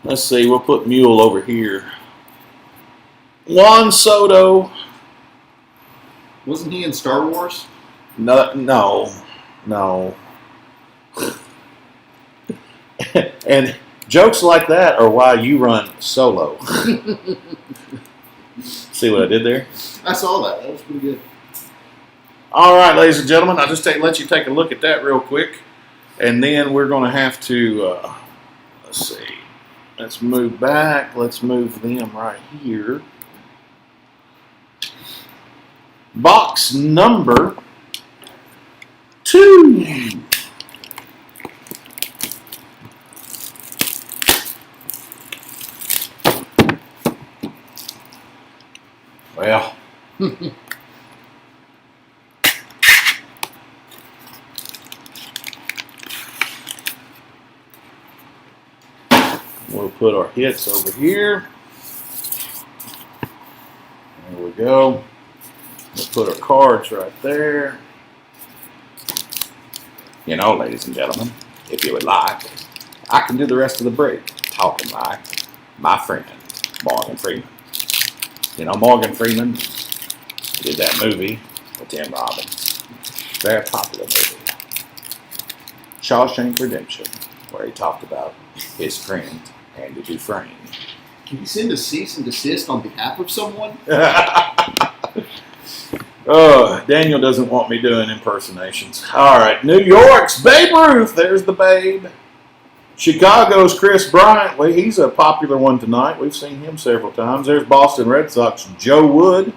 Let's see. We'll put Mule over here. Juan Soto.
Wasn't he in Star Wars?
No. And jokes like that are why you run solo. See what I did there?
I saw that. That was pretty good.
All right, ladies and gentlemen, I'll just let you take a look at that real quick. And then we're going to have to, let's see. Let's move back. Let's move them right here. Box number 2. Well, we'll put our hits over here. There we go. We'll put our cards right there. Ladies and gentlemen, if you would like, I can do the rest of the break talking like my friend, Morgan Freeman. Morgan Freeman did that movie with Tim Robbins. Very popular movie. Shawshank Redemption, where he talked about his friend, Andy Dufresne.
Can you send a cease and desist on behalf of someone?
Daniel doesn't want me doing impersonations. All right, New York's Babe Ruth. There's the Babe. Chicago's Chris Bryant. Well, he's a popular one tonight. We've seen him several times. There's Boston Red Sox Joe Wood.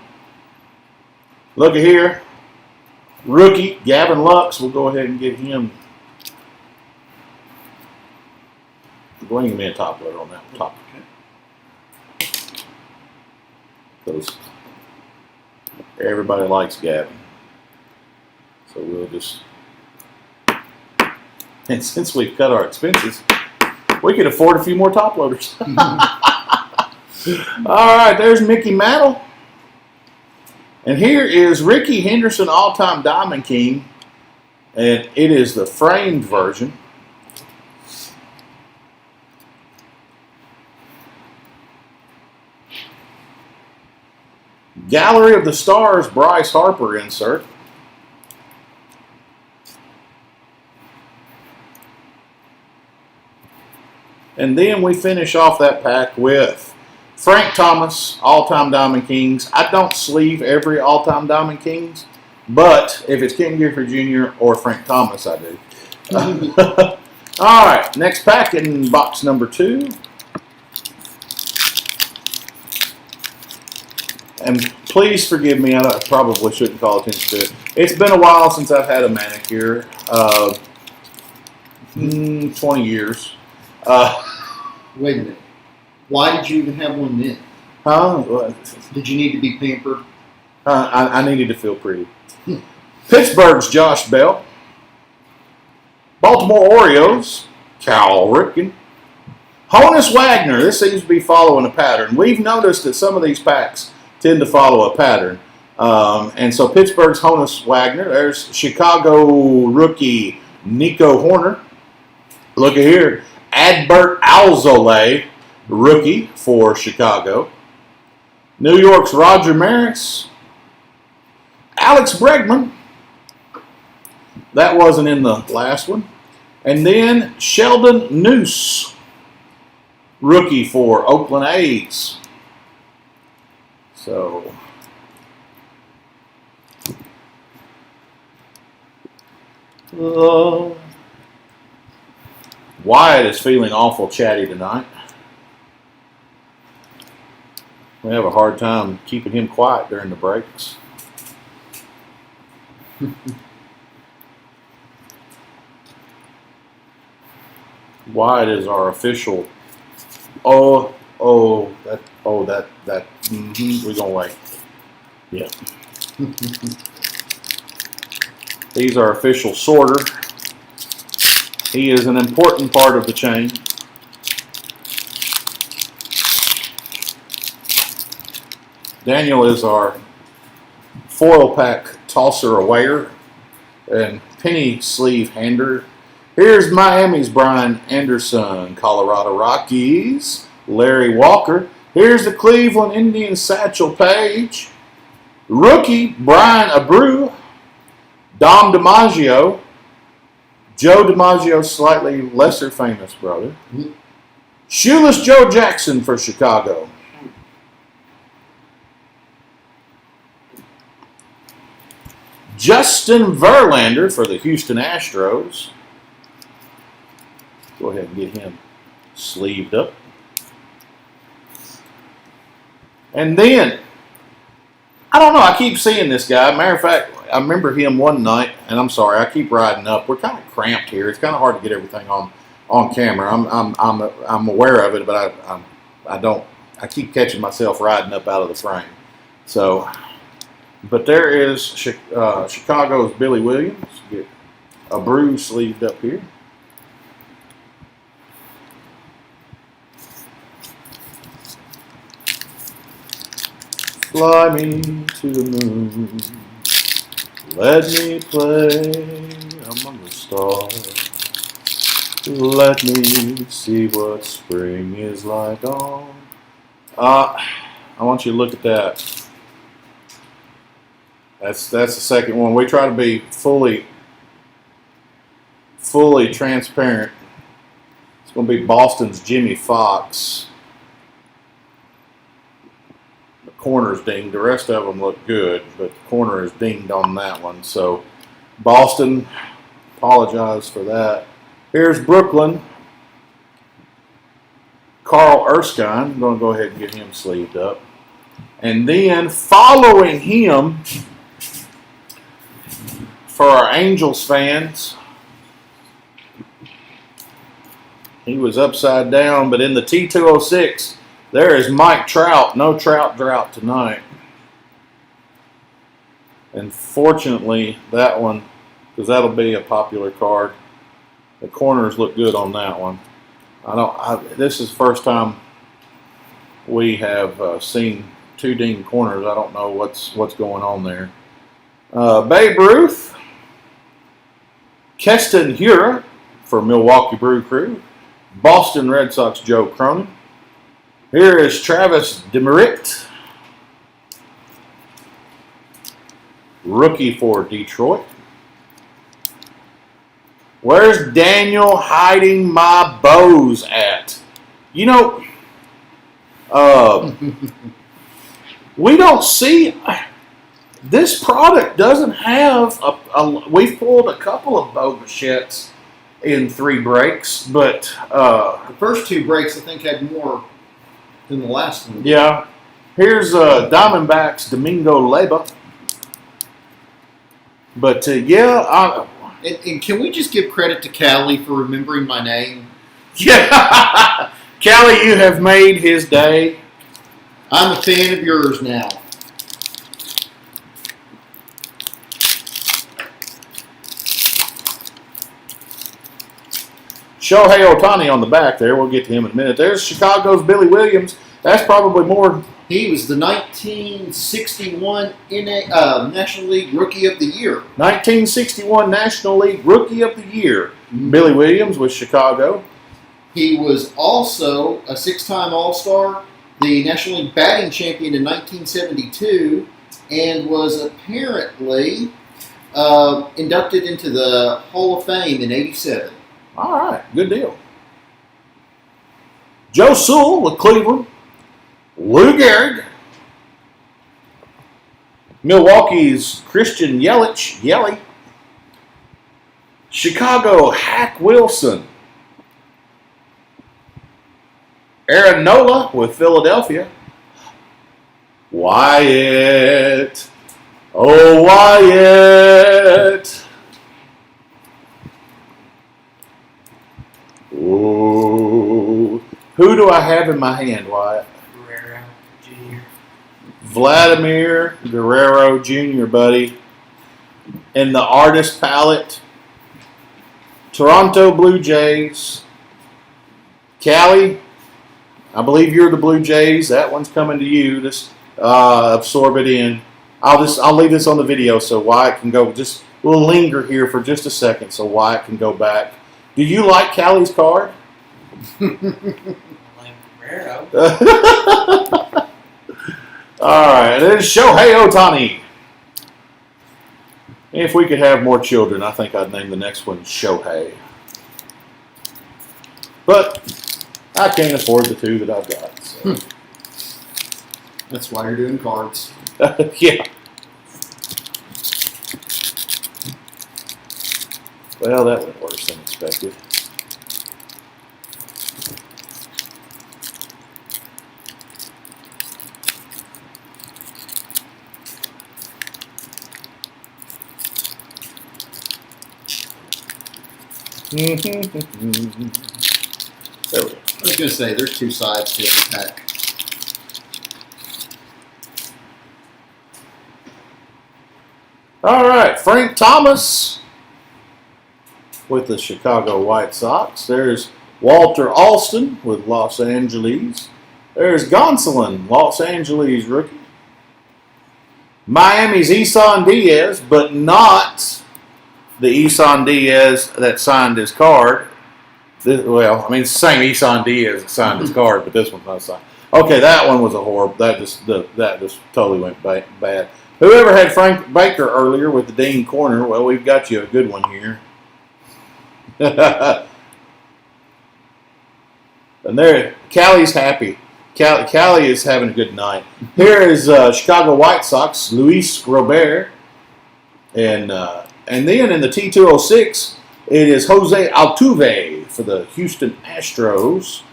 Look at here. Rookie Gavin Lux. We'll go ahead and get him. Go ahead and give me a top loader on that top. Because everybody likes Gavin. So we'll just... And since we've cut our expenses, we could afford a few more top loaders. All right, there's Mickey Mantle. And here is Ricky Henderson, all-time Diamond King. And it is the framed version. Gallery of the Stars, Bryce Harper insert. And then we finish off that pack with Frank Thomas, All-Time Diamond Kings. I don't sleeve every All-Time Diamond Kings, but if it's Ken Griffey Jr. or Frank Thomas, I do. All right, next pack in box number 2. And please forgive me, I probably shouldn't call attention to it. It's been a while since I've had a manicure. 20 years.
Wait a minute. Why did you even have one then? Did you need to be pampered?
I needed to feel pretty. Pittsburgh's Josh Bell. Baltimore Orioles, Cal Ripken. Honus Wagner. This seems to be following a pattern. We've noticed that some of these packs tend to follow a pattern. And so Pittsburgh's Honus Wagner. There's Chicago rookie Nico Horner. Look at here. Adbert Alzolay, rookie for Chicago. New York's Roger Maris. Alex Bregman. That wasn't in the last one. And then Sheldon Noose, rookie for Oakland A's. So, Wyatt is feeling awful chatty tonight. We have a hard time keeping him quiet during the breaks. Wyatt is our official. We're gonna wait. Yeah. He's our official sorter. He is an important part of the chain. Daniel is our foil pack tosser awayer and penny sleeve hander. Here's Miami's Brian Anderson, Colorado Rockies, Larry Walker. Here's the Cleveland Indians Satchel Paige, rookie Brian Abreu, Dom DiMaggio, Joe DiMaggio's slightly lesser famous brother, Shoeless Joe Jackson for Chicago. Justin Verlander for the Houston Astros. Go ahead and get him sleeved up. And then, I don't know, I keep seeing this guy. Matter of fact, I remember him one night, and I'm sorry, I keep riding up. We're kind of cramped here. It's kind of hard to get everything on camera. I'm aware of it, but I keep catching myself riding up out of the frame. So, but there is Chicago's Billy Williams. Get Abreu sleeved up here. Fly me to the moon, let me play among the stars, let me see what spring is like on. I want you to look at that. That's the second one. We try to be fully transparent. It's going to be Boston's Jimmy Fox. Corner's dinged. The rest of them look good, but the corner is dinged on that one. So Boston, apologize for that. Here's Brooklyn. Carl Erskine. I'm going to go ahead and get him sleeved up. And then following him, for our Angels fans, he was upside down, but in the T206, there is Mike Trout. No Trout drought tonight. And fortunately, that one, because that'll be a popular card, the corners look good on that one. This is the first time we have seen two dinged corners. I don't know what's going on there. Babe Ruth, Keston Hiura for Milwaukee Brew Crew, Boston Red Sox Joe Cronin. Here is Travis Demerit. rookie for Detroit. Where's Daniel hiding my bows at? You know, we don't see... This product doesn't have we've pulled a couple of bow machettes in 3 breaks, but...
the first 2 breaks, I think, had more than the last one.
Yeah. Here's Diamondbacks Domingo Leyba. But, yeah...
And can we just give credit to Callie for remembering my name?
Yeah. Callie, you have made his day.
I'm a fan of yours now.
Shohei Ohtani on the back there. We'll get to him in a minute. There's Chicago's Billy Williams. That's probably more...
He was the 1961 National League Rookie of the Year.
1961 National League Rookie of the Year.
Mm-hmm.
Billy Williams with Chicago.
He was also a 6-time All-Star, the National League batting champion in 1972, and was apparently inducted into the Hall of Fame in 87.
All right, good deal. Joe Sewell with Cleveland. Lou Gehrig. Milwaukee's Christian Yelich. Chicago, Hack Wilson. Aaron Nola with Philadelphia. Wyatt. Oh, Wyatt. Ooh. Who do I have in my hand, Wyatt?
Guerrero Jr.
Vladimir Guerrero Jr., buddy. In the artist palette. Toronto Blue Jays. Callie, I believe you're the Blue Jays. That one's coming to you. Just absorb it in. I'll leave this on the video so Wyatt can go. We'll linger here for just a second so Wyatt can go back. Do you like Callie's card?
Like Guerrero.
All right, and then Shohei Ohtani. If we could have more children, I think I'd name the next one Shohei. But I can't afford the 2 that I've got. So.
That's why you're doing cards.
Yeah. Well, that went worse than expected. There we go.
I was going to say, there's 2 sides to the pack.
All right, Frank Thomas with the Chicago White Sox. There's Walter Alston with Los Angeles. There's Gonsolin, Los Angeles rookie. Miami's Isan Diaz, but not the Isan Diaz that signed his card. It's the same Isan Diaz that signed his card, but this one's not signed. Okay, that one was a horrible. That just totally went bad. Whoever had Frank Baker earlier with the Dean corner, well, we've got you a good one here. And there, Callie's happy. Callie is having a good night. Here is Chicago White Sox, Luis Robert. And then in the T206, it is Jose Altuve for the Houston Astros.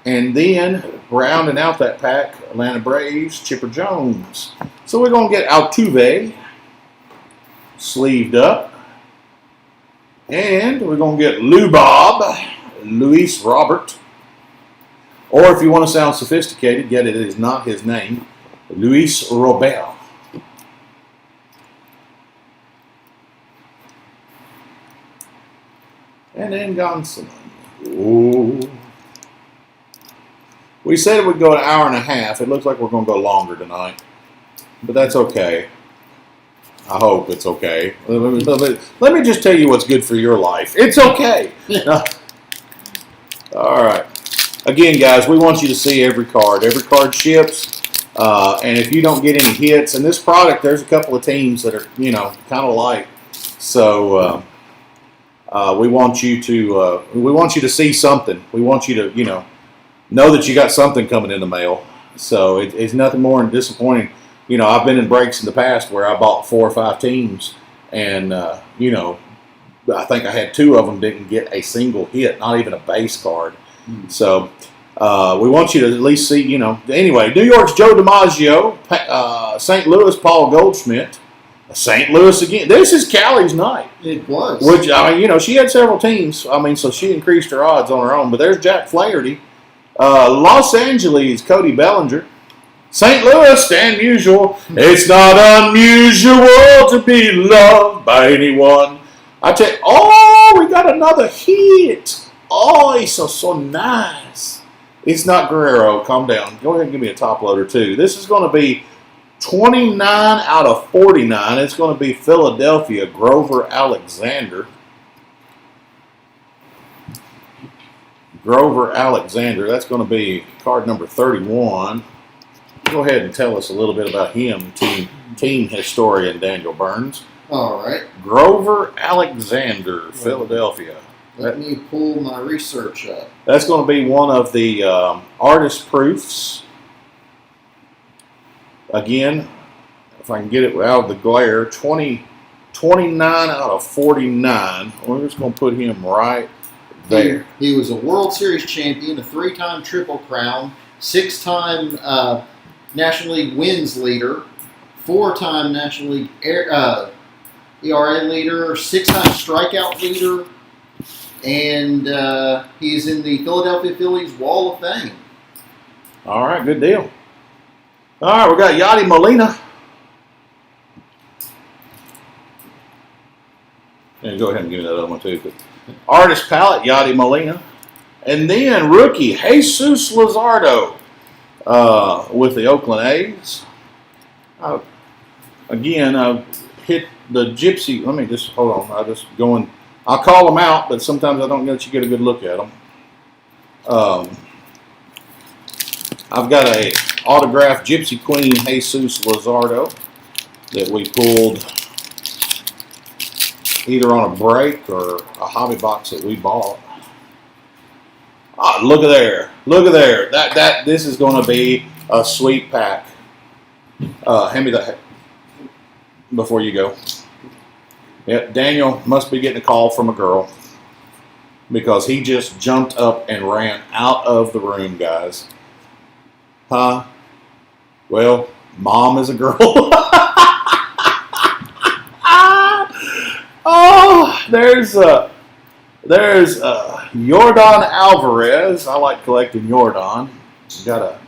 And then, rounding out that pack, Atlanta Braves, Chipper Jones. So we're going to get Altuve sleeved up. And we're going to get Lou Bob, Luis Robert. Or if you want to sound sophisticated, yet it is not his name, Luis Robert. And then Gonsolin. Ooh. We said it would go an hour and a half. It looks like we're going to go longer tonight. But that's okay. I hope it's okay. Let me just tell you what's good for your life. It's okay. All right. Again, guys, we want you to see every card. Every card ships. And if you don't get any hits, and this product, there's a couple of teams that are, kind of light. So we want you to see something. We want you to, know that you got something coming in the mail. So it's nothing more than disappointing. I've been in breaks in the past where I bought 4 or 5 teams, and I think I had 2 of them didn't get a single hit, not even a base card. So we want you to at least see, Anyway, New York's Joe DiMaggio, St. Louis Paul Goldschmidt, St. Louis again. This is Callie's night.
It was.
Which, she had several teams. So she increased her odds on her own. But there's Jack Flaherty. Los Angeles, Cody Bellinger. St. Louis, Stan Musial. It's not unusual to be loved by anyone. I tell you, we got another hit. It's so nice. It's not Guerrero. Calm down. Go ahead and give me a top loader, too. This is going to be 29 out of 49. It's going to be Philadelphia, Grover Alexander. That's going to be card number 31. Go ahead and tell us a little bit about him, team historian Daniel Burns.
All right.
Grover Alexander, Philadelphia.
Let me pull my research up.
That's going to be one of the artist proofs. Again, if I can get it out of the glare, 29 out of 49. We're just going to put him right there.
He was a World Series champion, a 3-time Triple Crown, 6-time National League wins leader, 4-time National League ERA leader, 6-time strikeout leader, and he's in the Philadelphia Phillies Wall of Fame.
All right, good deal. All right, we got Yadi Molina. And go ahead and give me that other one too. Artist palette, Yadi Molina. And then rookie, Jesus Luzardo with the Oakland A's. Again, I've hit the gypsy. Let me just, hold on. I'll call them out, but sometimes I don't let you get a good look at them. I've got a autographed Gypsy Queen Jesus Luzardo that we pulled either on a break or a hobby box that we bought. Look at there. This is going to be a sweet pack. Hand me that before you go. Yep, Daniel must be getting a call from a girl because he just jumped up and ran out of the room, guys. Huh? Well, mom is a girl. There's Yordan Alvarez. I like collecting Yordan. Got a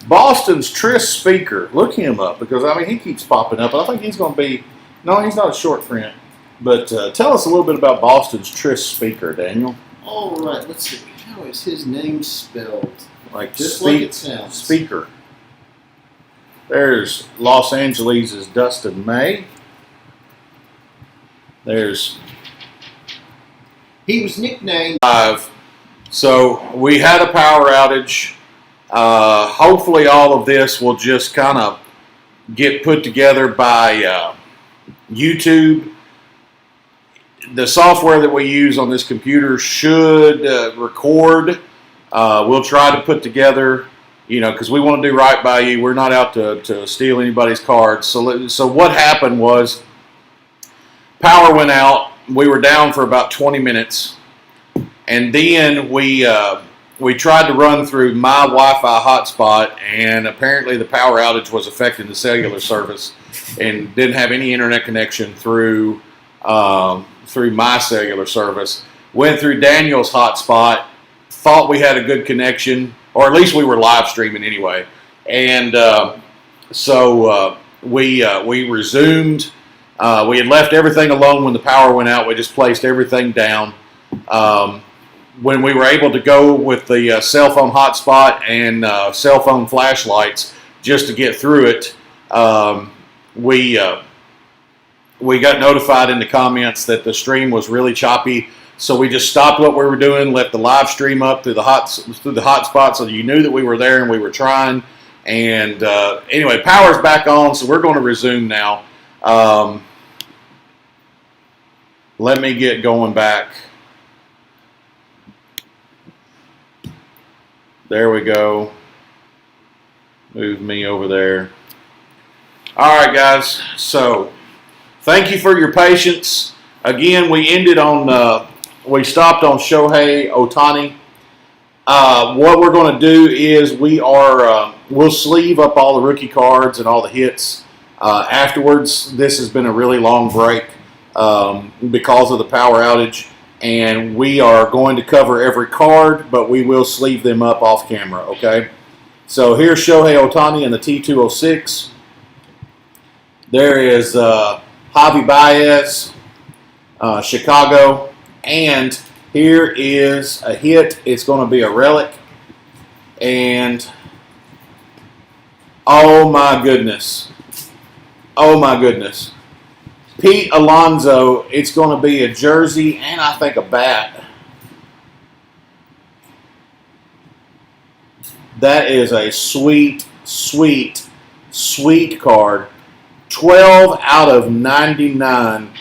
Boston's Tris Speaker. Look him up because he keeps popping up. I think he's going to be. No, he's not a short print. But tell us a little bit about Boston's Tris Speaker, Daniel.
All right, let's see. How is his name spelled?
Like
it sounds.
Speaker. There's Los Angeles' Dustin May.
He was nicknamed
5. So we had a power outage. Hopefully all of this will just kind of get put together by YouTube. The software that we use on this computer should record. We'll try to put together, because we want to do right by you. We're not out to steal anybody's cards. So what happened was power went out. We were down for about 20 minutes. And then we tried to run through my Wi-Fi hotspot, and apparently the power outage was affecting the cellular service and didn't have any internet connection through my cellular service. Went through Daniel's hotspot, thought we had a good connection, or at least we were live streaming anyway. And so we resumed. We had left everything alone when the power went out. We just placed everything down. When we were able to go with the cell phone hotspot and cell phone flashlights just to get through it, we got notified in the comments that the stream was really choppy. So we just stopped what we were doing, left the live stream up through the hotspot, so you knew that we were there and we were trying. And anyway, power's back on, so we're going to resume now. Let me get going back. There we go. Move me over there. All right, guys. So thank you for your patience. Again, we ended on, we stopped on Shohei Ohtani. What we're going to do is we'll sleeve up all the rookie cards and all the hits afterwards. This has been a really long break because of the power outage, and we are going to cover every card, but we will sleeve them up off camera, okay? So here's Shohei Ohtani in the T206. There is Javi Baez, Chicago, and here is a hit. It's going to be a relic. And oh my goodness. Oh my goodness. Pete Alonso, it's going to be a jersey and I think a bat. That is a sweet, sweet, sweet card. 12 out of 99.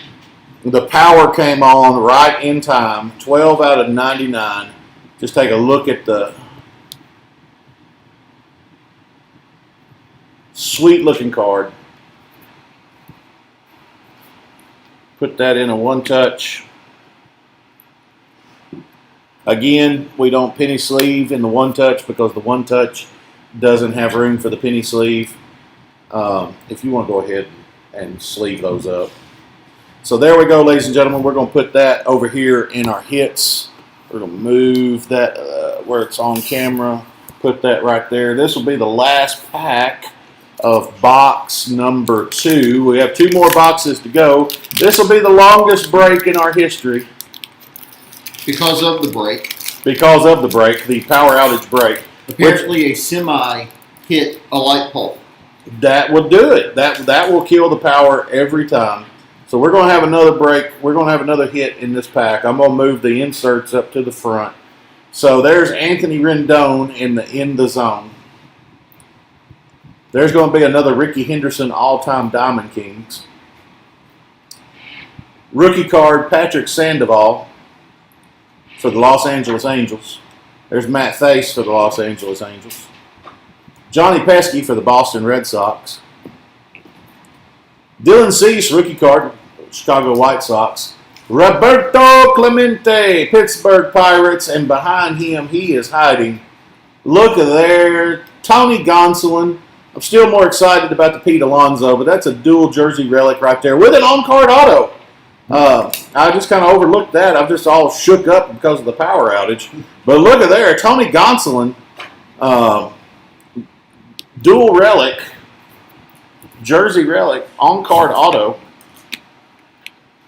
The power came on right in time. 12 out of 99. Just take a look at the sweet looking card. Put that in a one touch. Again, we don't penny sleeve in the one touch because the one touch doesn't have room for the penny sleeve. If you want to go ahead and sleeve those up. So there we go, ladies and gentlemen. We're going to put that over here in our hits. We're going to move that where it's on camera. Put that right there. This will be the last pack of box number 2. We have 2 more boxes to go. This will be the longest break in our history.
Because of the break.
Because of the break, the power outage break.
Apparently a semi hit a light pole.
That will do it. That will kill the power every time. So we're going to have another break. We're going to have another hit in this pack. I'm going to move the inserts up to the front. So there's Anthony Rendon in the zone. There's going to be another Ricky Henderson all-time Diamond Kings. Rookie card, Patrick Sandoval for the Los Angeles Angels. There's Matt Thace for the Los Angeles Angels. Johnny Pesky for the Boston Red Sox. Dylan Cease, rookie card, Chicago White Sox. Roberto Clemente, Pittsburgh Pirates, and behind him, he is hiding. Look at there, Tony Gonsolin. I'm still more excited about the Pete Alonso, but that's a dual jersey relic right there with an on-card auto. I just kind of overlooked that. I'm just all shook up because of the power outage. But look at there, Tony Gonsolin, dual relic, jersey relic, on-card auto.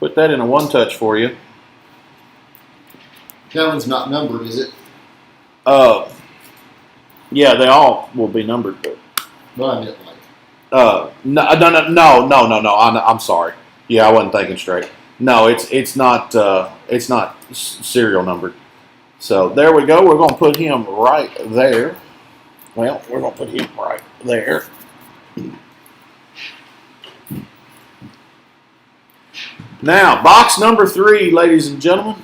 Put that in a one-touch for you.
That one's not numbered, is it?
Yeah, they all will be numbered. But
Well, I meant like.
No. I'm sorry. Yeah, I wasn't thinking straight. No, it's not serial numbered. So there we go. We're going to put him right there. Well, we're going to put him right there. Now, box number 3, ladies and gentlemen.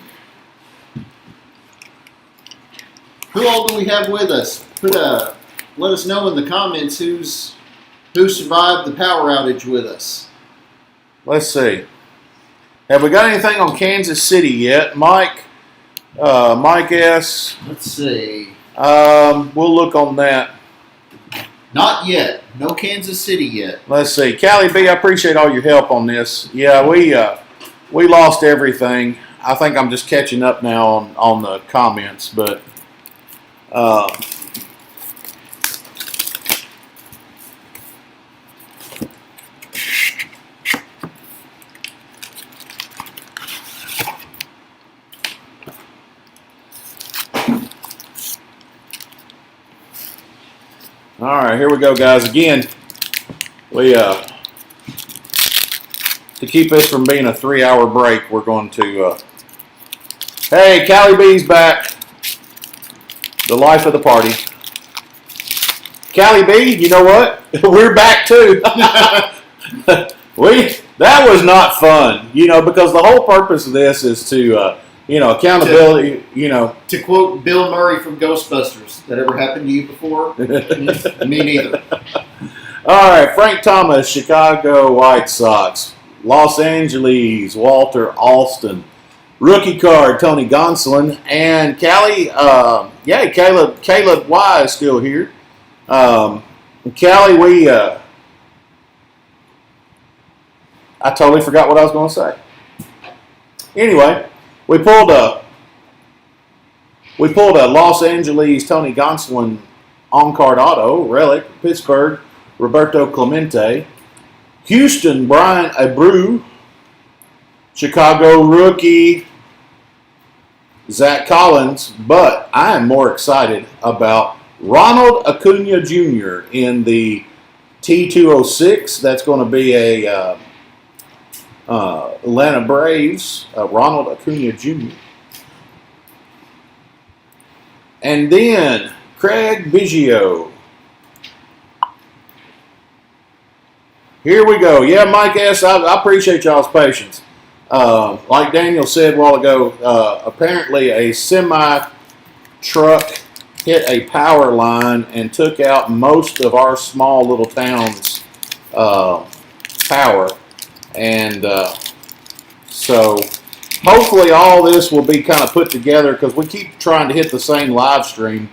Who all do we have with us? Let us know in the comments who survived the power outage with us.
Let's see. Have we got anything on Kansas City yet? Mike S.
Let's see.
We'll look on that.
Not yet. No Kansas City yet.
Let's see. Callie B, I appreciate all your help on this. Yeah, we lost everything. I think I'm just catching up now on the comments, but all right, here we go, guys. Again, we to keep this from being a 3-hour break, we're going to Hey, Callie B's back. The life of the party. Callie B, you know what? We're back too. That was not fun, because the whole purpose of this is to, accountability,
To quote Bill Murray from Ghostbusters, that ever happened to you before? Me neither.
All right, Frank Thomas, Chicago White Sox. Los Angeles, Walter Alston. Rookie card, Tony Gonsolin. And Callie, Caleb Y is still here. Callie, I totally forgot what I was going to say. Anyway, we pulled a Los Angeles Tony Gonsolin on-card auto, relic, Pittsburgh, Roberto Clemente, Houston, Brian Abreu, Chicago rookie, Zach Collins, but I am more excited about Ronald Acuna Jr. in the T206. That's going to be a Atlanta Braves, Ronald Acuna Jr. And then Craig Biggio. Here we go. Yeah, Mike S., I appreciate y'all's patience. Like Daniel said a while ago, apparently a semi-truck hit a power line and took out most of our small little town's power. And so hopefully all this will be kind of put together because we keep trying to hit the same live stream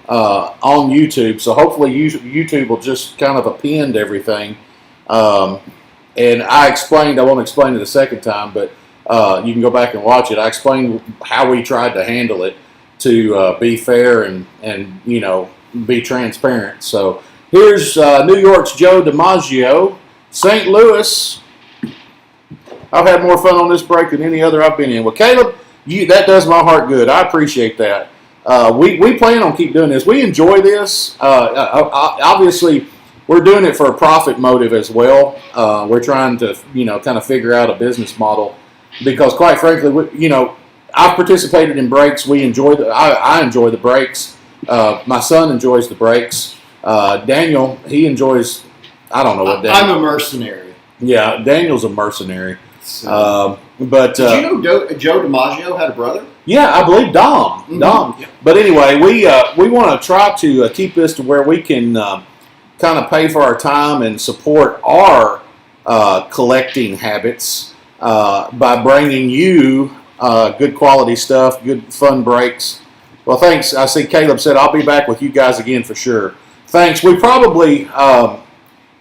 on YouTube. So hopefully YouTube will just kind of append everything. And I won't explain it a second time, but you can go back and watch it. I explained how we tried to handle it to be fair and be transparent. So here's New York's Joe DiMaggio. St. Louis. I've had more fun on this break than any other I've been in. Well, Caleb, that does my heart good. I appreciate that. We plan on keep doing this. We enjoy this. Obviously, we're doing it for a profit motive as well. We're trying to, kind of figure out a business model because, quite frankly, I've participated in breaks. I enjoy the breaks. My son enjoys the breaks. Daniel, he enjoys. I don't know what Daniel.
I'm a mercenary.
Yeah, Daniel's a mercenary.
So,
but
did you know Joe DiMaggio had a brother?
Yeah, I believe Dom.
Mm-hmm.
Dom. Yeah. But anyway, we want to try to keep this to where we can kind of pay for our time and support our collecting habits by bringing you good quality stuff, good fun breaks. Well, thanks. I see Caleb said I'll be back with you guys again for sure. Thanks. We probably.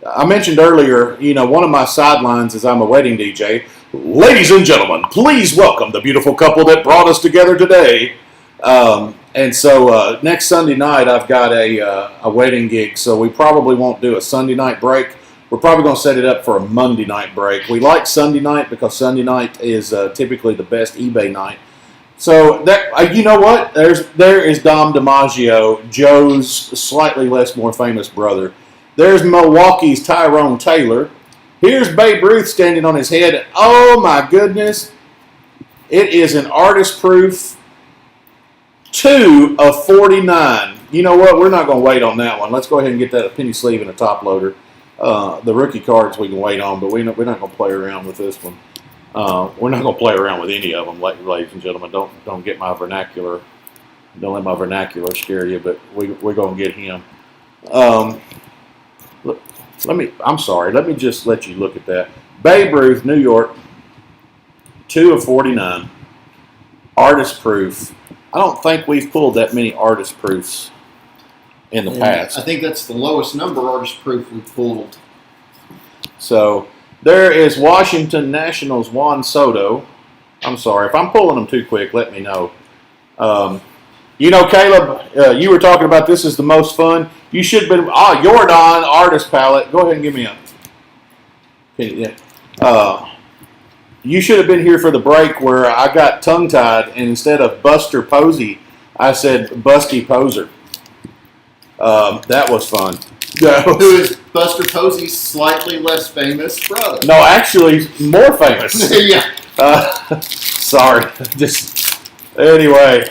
I mentioned earlier, one of my sidelines is I'm a wedding DJ. Ladies and gentlemen, please welcome the beautiful couple that brought us together today. And so next Sunday night, I've got a wedding gig, so we probably won't do a Sunday night break. We're probably going to set it up for a Monday night break. We like Sunday night because Sunday night is typically the best eBay night. So that you know what? There is Dom DiMaggio, Joe's slightly more famous brother. There's Milwaukee's Tyrone Taylor. Here's Babe Ruth standing on his head. Oh, my goodness. It is an artist proof 2 of 49. You know what? We're not going to wait on that one. Let's go ahead and get that a penny sleeve and a top loader. The rookie cards we can wait on, but we're not going to play around with this one. We're not going to play around with any of them, ladies and gentlemen. Don't get my vernacular. Don't let my vernacular scare you, but we're going to get him. I'm sorry. Let me just let you look at that. Babe Ruth, New York, 2 of 49. Artist proof. I don't think we've pulled that many artist proofs in the past.
I think that's the lowest number artist proof we've pulled.
So there is Washington Nationals Juan Soto. I'm sorry. If I'm pulling them too quick, let me know. Caleb, you were talking about this is the most fun. You should have been. Jordan Artist Palette. Go ahead and give me a. Yeah. You should have been here for the break where I got tongue-tied, and instead of Buster Posey, I said Busty Poser. That was fun.
Who is Buster Posey's slightly less famous brother?
No, actually more famous.
Yeah.
Sorry. Just
Anyway.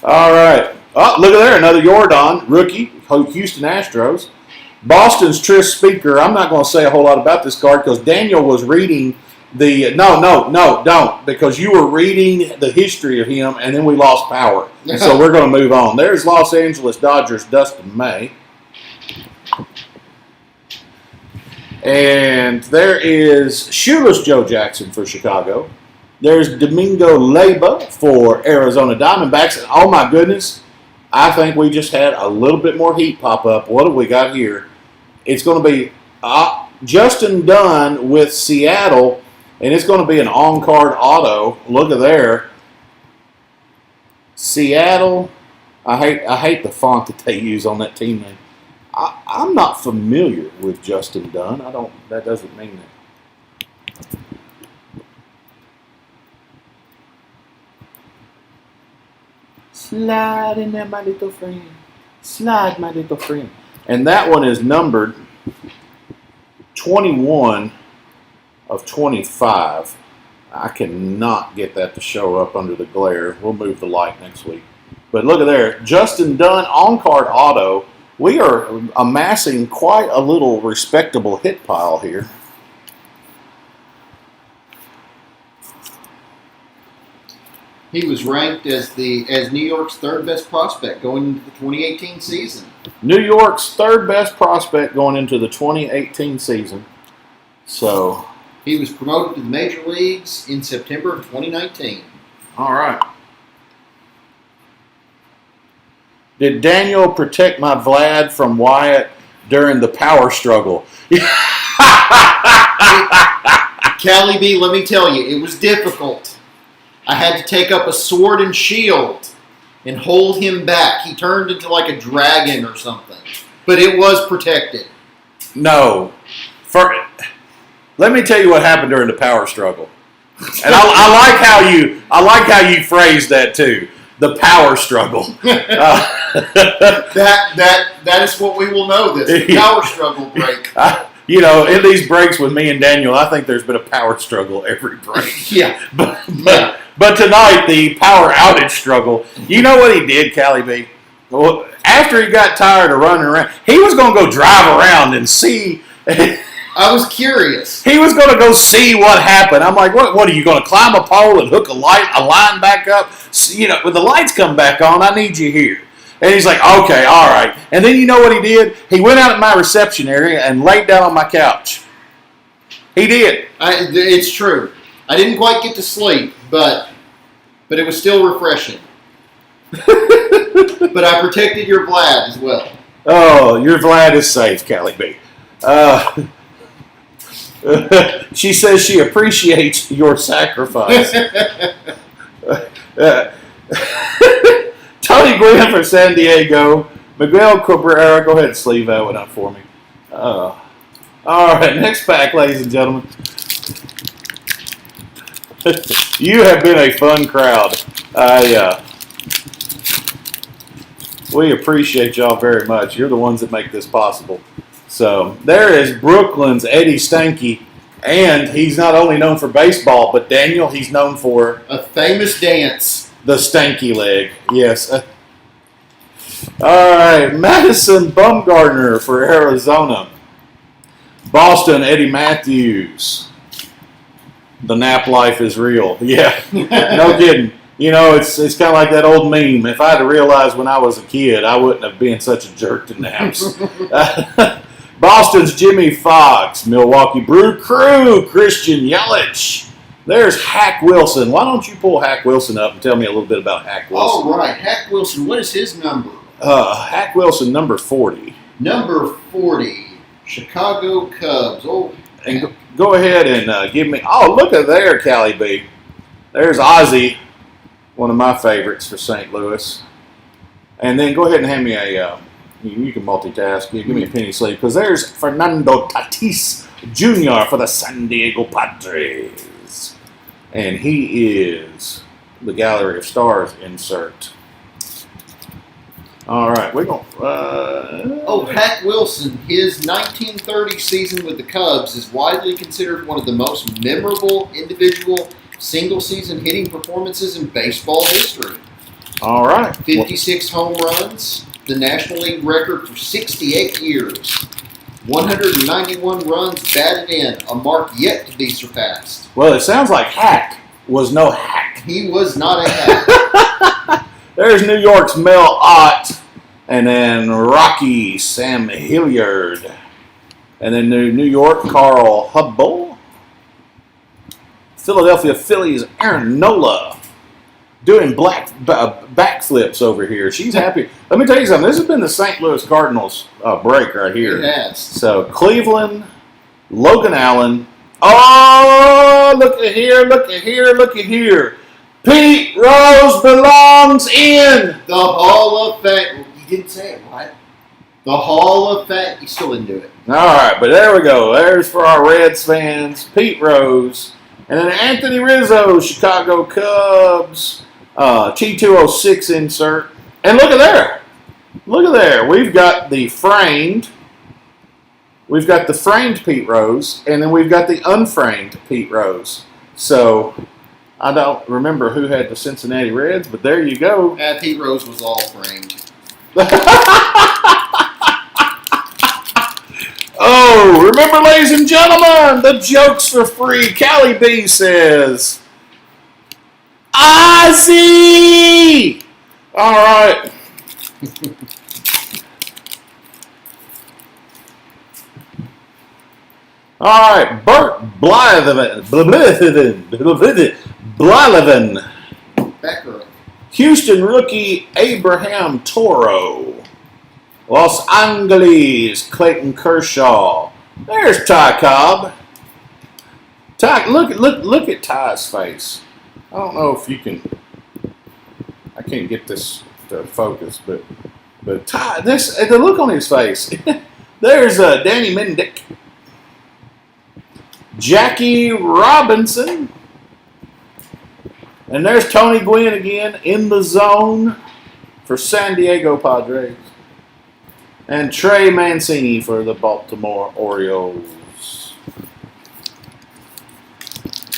All right. Oh, look at there. Another Jordan, rookie, Houston Astros. Boston's Tris Speaker. I'm not going to say a whole lot about this card because Daniel was reading the no, don't, because you were reading the history of him, and then we lost power. So we're going to move on. There's Los Angeles Dodgers Dustin May. And there is Shoeless Joe Jackson for Chicago. There's Domingo Leyba for Arizona Diamondbacks. And oh my goodness, I think we just had a little bit more heat pop up. What have we got here? It's going to be Justin Dunn with Seattle, and it's going to be an on-card auto. Look at there. Seattle. I hate the font that they use on that team name. I'm not familiar with Justin Dunn. That doesn't mean that. Slide in there, my little friend. Slide, my little friend. And that one is numbered 21 of 25. I cannot get that to show up under the glare. We'll move the light next week. But look at there. Justin Dunn, on-card auto. We are amassing quite a little respectable hit pile here.
He was ranked as New York's third best prospect going into the 2018 season.
New York's third best prospect going into the 2018 season. So
he was promoted to the major leagues in September of 2019.
All right. Did Daniel protect my Vlad from Wyatt during the power struggle?
Callie B, let me tell you, it was difficult. I had to take up a sword and shield and hold him back. He turned into like a dragon or something. But it was protected.
No. Let me tell you what happened during the power struggle. And I like how you phrased that too. The power struggle.
That is what we will know this. The power struggle break.
In these breaks with me and Daniel, I think there's been a power struggle every break.
Yeah.
But tonight, the power outage struggle, you know what he did, Callie B? Well, after he got tired of running around, he was going to go drive around and see.
I was curious.
He was going to go see what happened. I'm like, what are you going to climb a pole and hook a line back up? When the lights come back on, I need you here. And he's like, okay, all right. And then you know what he did? He went out at my reception area and laid down on my couch. He did.
It's true. I didn't quite get to sleep, but it was still refreshing. But I protected your Vlad as well.
Oh, your Vlad is safe, Callie B. She says she appreciates your sacrifice. Tony Gwynn for San Diego. Miguel Cabrera. Go ahead and sleeve that one up for me. All right, next pack, ladies and gentlemen. You have been a fun crowd. We appreciate y'all very much. You're the ones that make this possible. So there is Brooklyn's Eddie Stanky, and he's not only known for baseball, but Daniel, he's known for
a famous dance.
The stanky leg, yes. All right, Madison Bumgarner for Arizona. Boston, Eddie Matthews. The nap life is real. Yeah, no kidding. It's kind of like that old meme. If I had to realize when I was a kid, I wouldn't have been such a jerk to naps. Boston's Jimmy Fox. Milwaukee Brew Crew, Christian Yelich. There's Hack Wilson. Why don't you pull Hack Wilson up and tell me a little bit about Hack Wilson?
All right, Hack Wilson. What is his number?
Hack Wilson, number 40.
Number 40, Chicago Cubs. Oh,
and go ahead and give me. Oh, look at there, Callie B. There's Ozzie, one of my favorites for St. Louis. And then go ahead and hand me a. You can multitask. Give me a penny sleeve because there's Fernando Tatis Jr. for the San Diego Padres. And he is the Gallery of Stars insert. All right, we're going.
Hack Wilson. His 1930 season with the Cubs is widely considered one of the most memorable individual single-season hitting performances in baseball history.
All right.
56 home runs, the National League record for 68 years. 191 runs batted in, a mark yet to be surpassed.
Well, it sounds like Hack was no hack.
He was not a hack.
There's New York's Mel Ott, and then Rocky Sam Hilliard, and then New York Carl Hubble. Philadelphia Phillies Aaron Nola doing backflips over here. She's happy. Let me tell you something. This has been the St. Louis Cardinals break right here.
It has.
So Cleveland, Logan Allen. Oh, look at here, look at here, look at here. Pete Rose belongs in
The Hall of Fame. You didn't say it right. The Hall of Fame. You still didn't do it.
All right, but there we go. There's for our Reds fans, Pete Rose. And then Anthony Rizzo, Chicago Cubs, T206 insert. And look at there. Look at there. We've got the framed Pete Rose, and then we've got the unframed Pete Rose. So I don't remember who had the Cincinnati Reds, but there you go.
Pete Rose was all framed.
Oh, remember, ladies and gentlemen, the jokes for free. Callie B says, Ozzy! All right. All right, Bert Blyleven.
Back up.
Houston rookie Abraham Toro. Los Angeles Clayton Kershaw. There's Ty Cobb. Ty, look at Ty's face. I don't know if you can. I can't get this to focus, but Ty, the look on his face. There's Danny Mendick, Jackie Robinson, and there's Tony Gwynn again in the zone for San Diego Padres. And Trey Mancini for the Baltimore Orioles.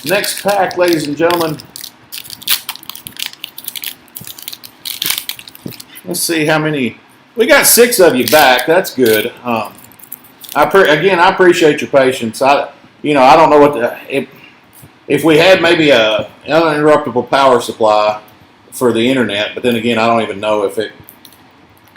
Next pack, ladies and gentlemen. Let's see how many. We got 6 of you back. That's good. I appreciate your patience. I don't know what if we had maybe a uninterruptible power supply for the internet, but then again, I don't even know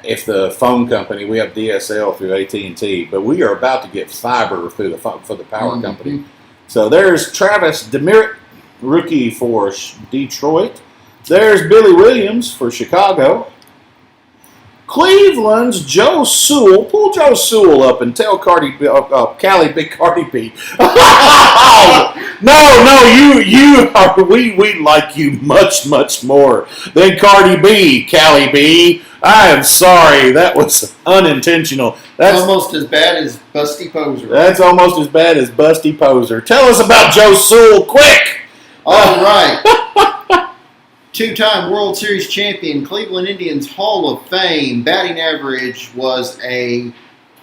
if the phone company, we have DSL through AT&T, but we are about to get fiber through the for the power company. So there's Travis Demeritte, rookie for Detroit. There's Billy Williams for Chicago. Cleveland's Joe Sewell. Pull Joe Sewell up and tell Callie Big Cardi B. No, we like you much, much more than Cardi B, Callie B. I am sorry, that was unintentional. That's
almost as bad as Busty Poser.
That's almost as bad as Busty Poser. Tell us about Joe Sewell, quick!
All right. 2-time World Series champion, Cleveland Indians Hall of Fame. Batting average was a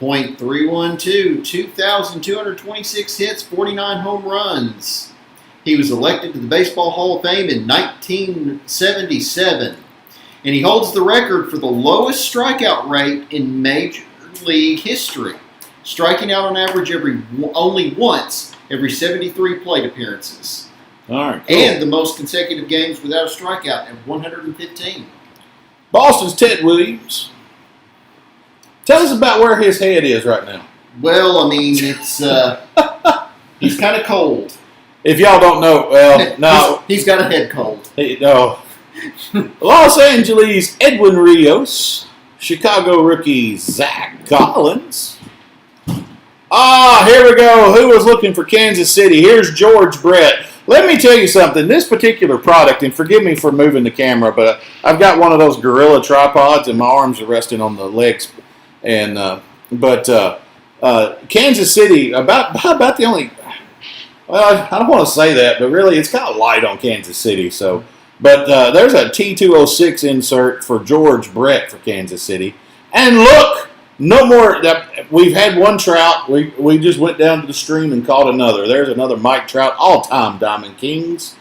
.312, 2,226 hits, 49 home runs. He was elected to the Baseball Hall of Fame in 1977. And he holds the record for the lowest strikeout rate in Major League history, striking out on average only once every 73 plate appearances.
All right, cool.
And the most consecutive games without a strikeout at 115.
Boston's Ted Williams. Tell us about where his head is right now.
Well, I mean, it's he's kind of cold.
If y'all don't know, well, no.
He's got a head cold.
No. Los Angeles, Edwin Rios. Chicago rookie, Zach Collins. Here we go. Who was looking for Kansas City? Here's George Brett. Let me tell you something. This particular product, and forgive me for moving the camera, but I've got one of those gorilla tripods, and my arms are resting on the legs. And Kansas City, about the only. Well, I don't want to say that, but really, it's kind of light on Kansas City. So, but there's a T206 insert for George Brett for Kansas City, and look. No more. We've had one Trout. We just went down to the stream and caught another. There's another Mike Trout, all-time Diamond Kings.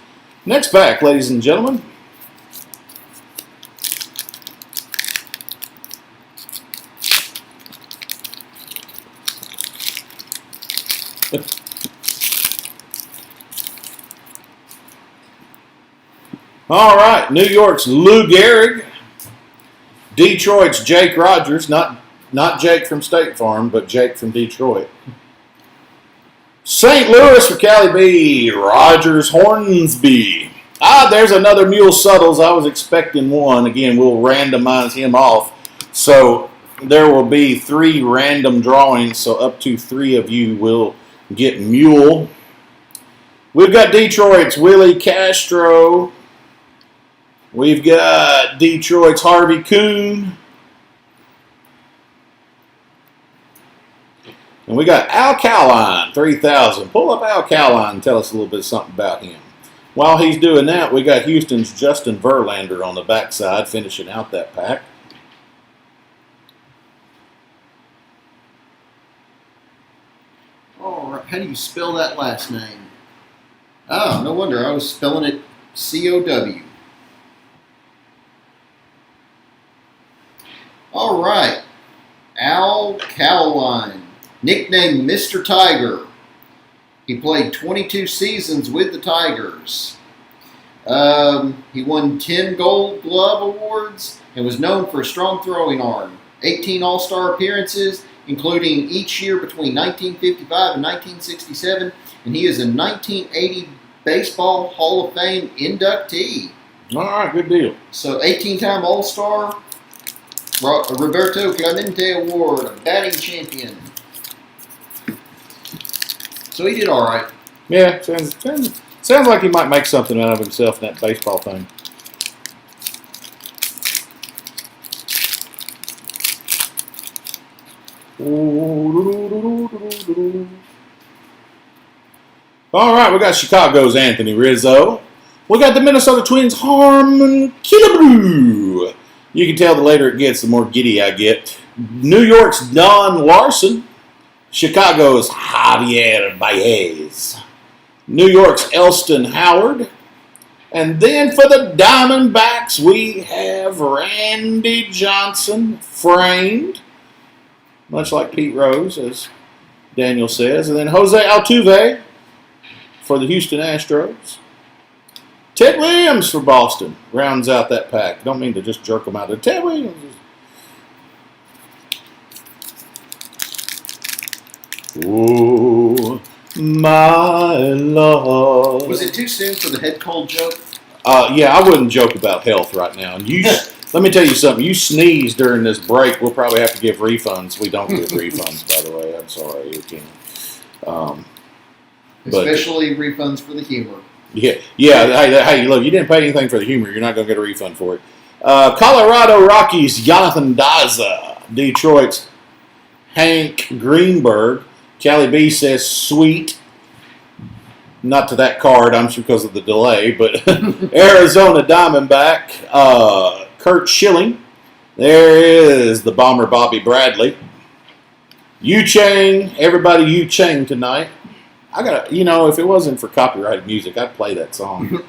Next pack, ladies and gentlemen. All right, New York's Lou Gehrig. Detroit's Jake Rogers, not Jake from State Farm, but Jake from Detroit. St. Louis for Cali B, Rogers Hornsby. There's another Mule Suttles. I was expecting one. Again, we'll randomize him off. So there will be 3 random drawings, so up to 3 of you will get Mule. We've got Detroit's Willie Castro. We've got Detroit's Harvey Kuhn. And we got Al Kaline, 3,000. Pull up Al Kaline and tell us a little bit something about him. While he's doing that, we got Houston's Justin Verlander on the backside, finishing out that pack.
All right, how do you spell that last name? Oh, no wonder. I was spelling it C-O-W. All right, Al Kaline, nicknamed Mr. Tiger. He played 22 seasons with the Tigers. He won 10 Gold Glove awards and was known for a strong throwing arm. 18 All-Star appearances, including each year between 1955 and 1967, and he is a 1980 Baseball Hall of Fame inductee.
All right, good deal.
So 18-time All-Star, Roberto Clemente Award, batting champion. So he did all right.
Yeah, sounds like he might make something out of himself in that baseball thing. All right, we got Chicago's Anthony Rizzo. We got the Minnesota Twins' Harmon Killebrew. You can tell the later it gets, the more giddy I get. New York's Don Larson. Chicago's Javier Baez. New York's Elston Howard. And then for the Diamondbacks, we have Randy Johnson framed, much like Pete Rose, as Daniel says. And then Jose Altuve for the Houston Astros. Ted Williams for Boston rounds out that pack. Don't mean to just jerk them out there. Ted Williams. Oh, my love.
Was it too soon for the head cold joke?
Yeah, I wouldn't joke about health right now. And let me tell you something. You sneeze during this break, we'll probably have to give refunds. We don't give refunds, by the way. I'm sorry. You can.
Especially refunds for the humor.
Yeah. Hey, look, you didn't pay anything for the humor. You're not going to get a refund for it. Colorado Rockies, Jonathan Daza. Detroit's Hank Greenberg. Callie B says sweet. Not to that card, I'm sure because of the delay, but Arizona Diamondback, Kurt Schilling. There is the Bomber Bobby Bradley. Yu-Chang, everybody Yu-Chang tonight. If it wasn't for copyrighted music, I'd play that song.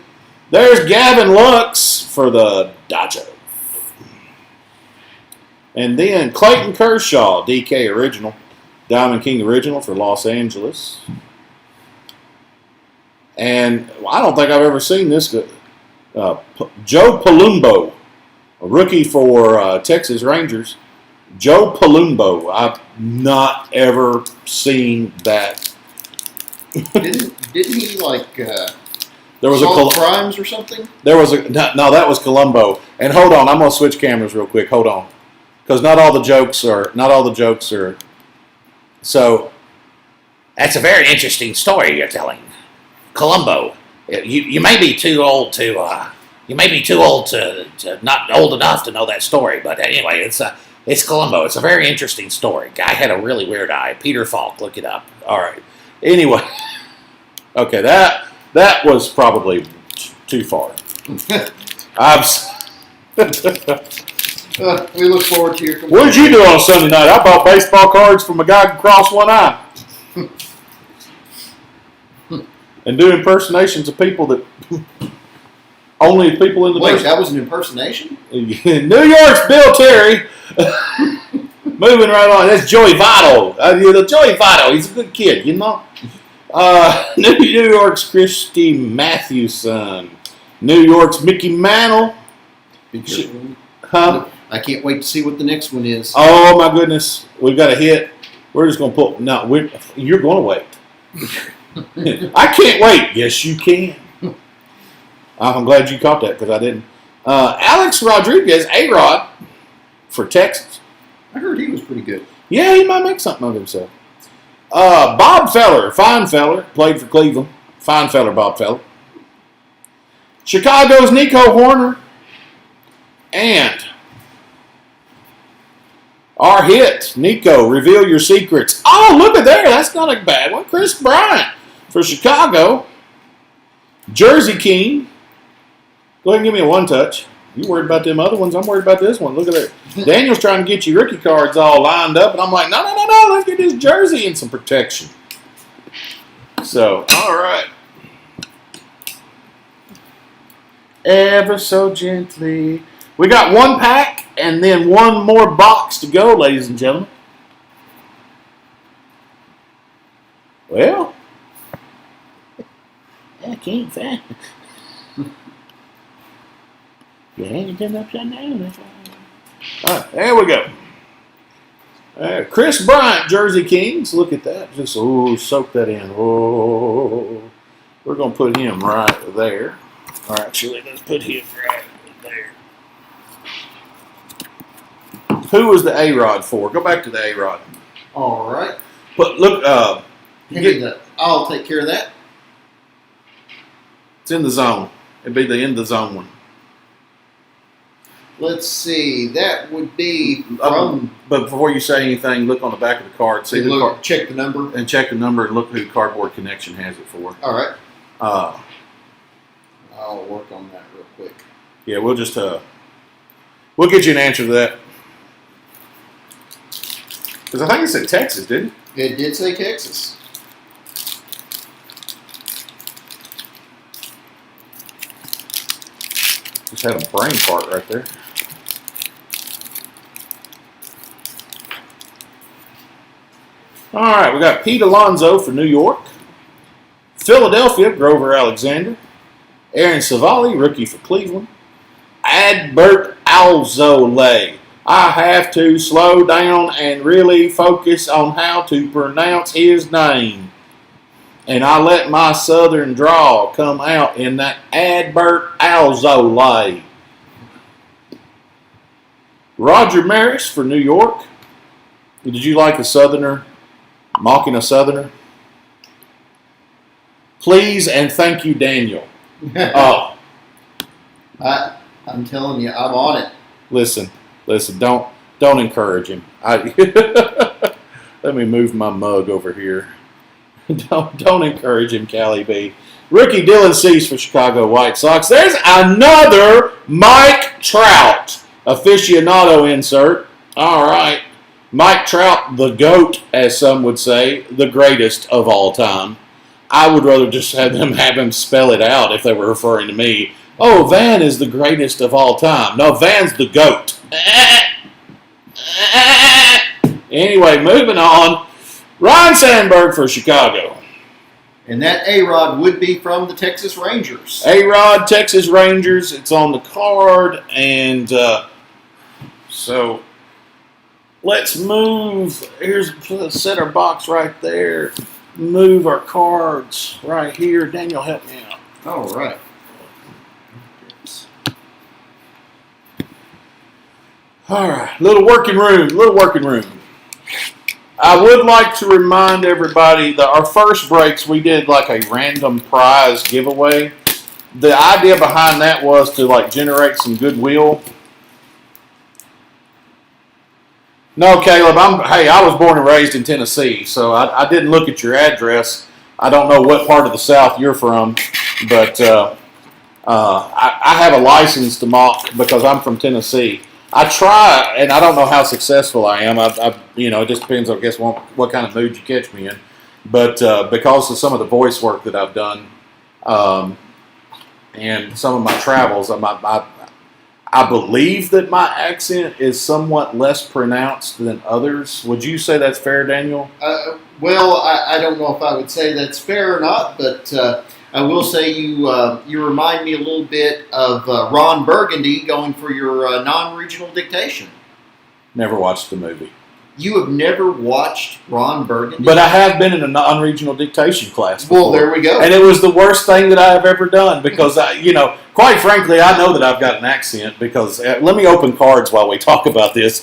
There's Gavin Lux for the Dodgers. And then Clayton Kershaw, DK Original. Diamond King Original for Los Angeles. And I don't think I've ever seen this. Joe Palumbo, a rookie for Texas Rangers. Joe Palumbo. I've not ever seen that.
Didn't he
there was
solve crimes or something?
There was no, that was Columbo. And hold on, I'm gonna switch cameras real quick. Hold on, because not all the jokes are. So
that's a very interesting story you're telling, Columbo. You may be too old to not old enough to know that story, but anyway, it's Columbo. It's a very interesting story. Guy had a really weird eye. Peter Falk, look it up.
All right. Anyway, okay, that was probably too far.
We look forward to your.
What did you do on Sunday night? I bought baseball cards from a guy who crossed one eye. And do impersonations of people that Only people in the
Wait,
basement.
that was an impersonation?
New York's Bill Terry. Moving right on. That's Joey Votto. Joey Votto. He's a good kid, you know. New York's Christy Mathewson. New York's Mickey Mantle.
Be careful.
Huh?
I can't wait to see what the next one is.
Oh my goodness. We've got a hit. We're just going to pull. No, you're going to wait. I can't wait. Yes, you can. I'm glad you caught that because I didn't. Alex Rodriguez, A-Rod, for Texas.
I heard he was pretty good.
Yeah, he might make something of himself. Bob Feller, fine feller, played for Cleveland. Fine feller, Bob Feller. Chicago's Nico Horner. And our hit, Nico, reveal your secrets. Oh, look at there. That's not a bad one. Chris Bryant for Chicago. Jersey King. Go ahead and give me a one touch. You worried about them other ones? I'm worried about this one. Look at that. Daniel's trying to get you rookie cards all lined up, and I'm like, no. Let's get this jersey and some protection. So, all right. Ever so gently. We got one pack and then one more box to go, ladies and gentlemen. Well, I can't find it. You hang it upside down. That's all right, there we go. Chris Bryant, Jersey Kings. Look at that. Just soak that in. Oh, we're gonna put him right there. Or actually, let's put him right there. Who was the A-Rod for? Go back to the A-Rod.
All right.
But look,
I'll take care of that.
it's in the zone. It'd be the in the zone one.
Let's see. That would be from.
But before you say anything, look on the back of the card. See the card,
check the number.
and check the number and look who Cardboard Connection has it for.
All right.
Uh,
I'll work on that real quick.
yeah, we'll just we'll get you an answer to that. Because I think it said Texas, didn't it?
It did say Texas.
Just had a brain fart right there. All right, we got Pete Alonso for New York. Philadelphia, Grover Alexander. Aaron Savali, rookie for Cleveland. Adbert Alzolay. I have to slow down and really focus on how to pronounce his name. And I let my southern drawl come out in that Adbert Alzolay. Roger Maris for New York. Did you like a southerner mocking a southerner? Please and thank you, Daniel. Oh,
I'm telling you, I'm on it.
listen, don't encourage him. Let me move my mug over here. Don't encourage him, Callie B. Rookie Dylan Cease for Chicago White Sox. There's another Mike Trout aficionado insert. All right. Mike Trout, the GOAT, as some would say, the greatest of all time. I would rather just have him spell it out if they were referring to me. Oh, Van is the greatest of all time. No, Van's the GOAT. Anyway, moving on. Ryan Sandberg for Chicago.
And that A-Rod would be from the Texas Rangers.
A-Rod, Texas Rangers. It's on the card. And so let's move. Let's set our box right there. Move our cards right here. Daniel, help me out.
All right.
All right. Little working room. I would like to remind everybody that our first breaks, we did like a random prize giveaway. The idea behind that was to like generate some goodwill. No, Caleb, I was born and raised in Tennessee, so I didn't look at your address. I don't know what part of the South you're from, but I have a license to mock because I'm from Tennessee. I try, and I don't know how successful I am. It just depends, I guess, what kind of mood you catch me in. But because of some of the voice work that I've done, and some of my travels, I believe that my accent is somewhat less pronounced than others. Would you say that's fair, Daniel?
Well, I don't know if I would say that's fair or not, but I will say you remind me a little bit of Ron Burgundy going for your non-regional dictation.
Never watched the movie.
You have never watched Ron Burgundy?
But I have been in a non-regional dictation class before.
Well, there we go.
And it was the worst thing that I have ever done because, quite frankly, I know that I've got an accent because, let me open cards while we talk about this,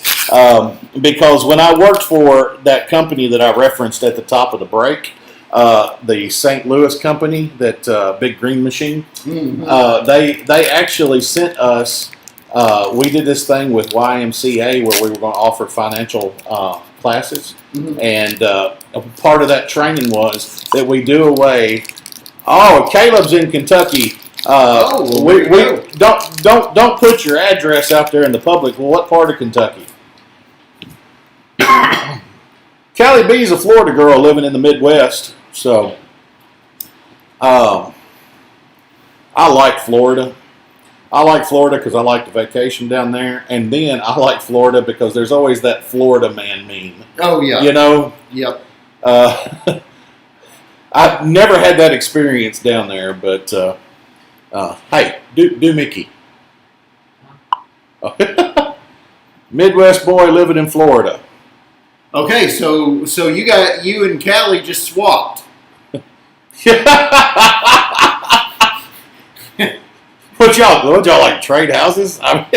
because when I worked for that company that I referenced at the top of the break, the St. Louis company, that Big Green Machine, they actually sent us, we did this thing with YMCA where we were going to offer financial classes, and a part of that training was that we do away. Oh, Caleb's in Kentucky. We don't put your address out there in the public. Well, what part of Kentucky? Callie B's a Florida girl living in the Midwest, so I like Florida. I like Florida because I like to vacation down there, and then I like Florida because there's always that Florida man meme.
Oh, yeah.
You know?
Yep.
I've never had that experience down there, but hey, do Mickey. Midwest boy living in Florida.
Okay, so you and Callie just swapped.
What y'all like trade houses? All right,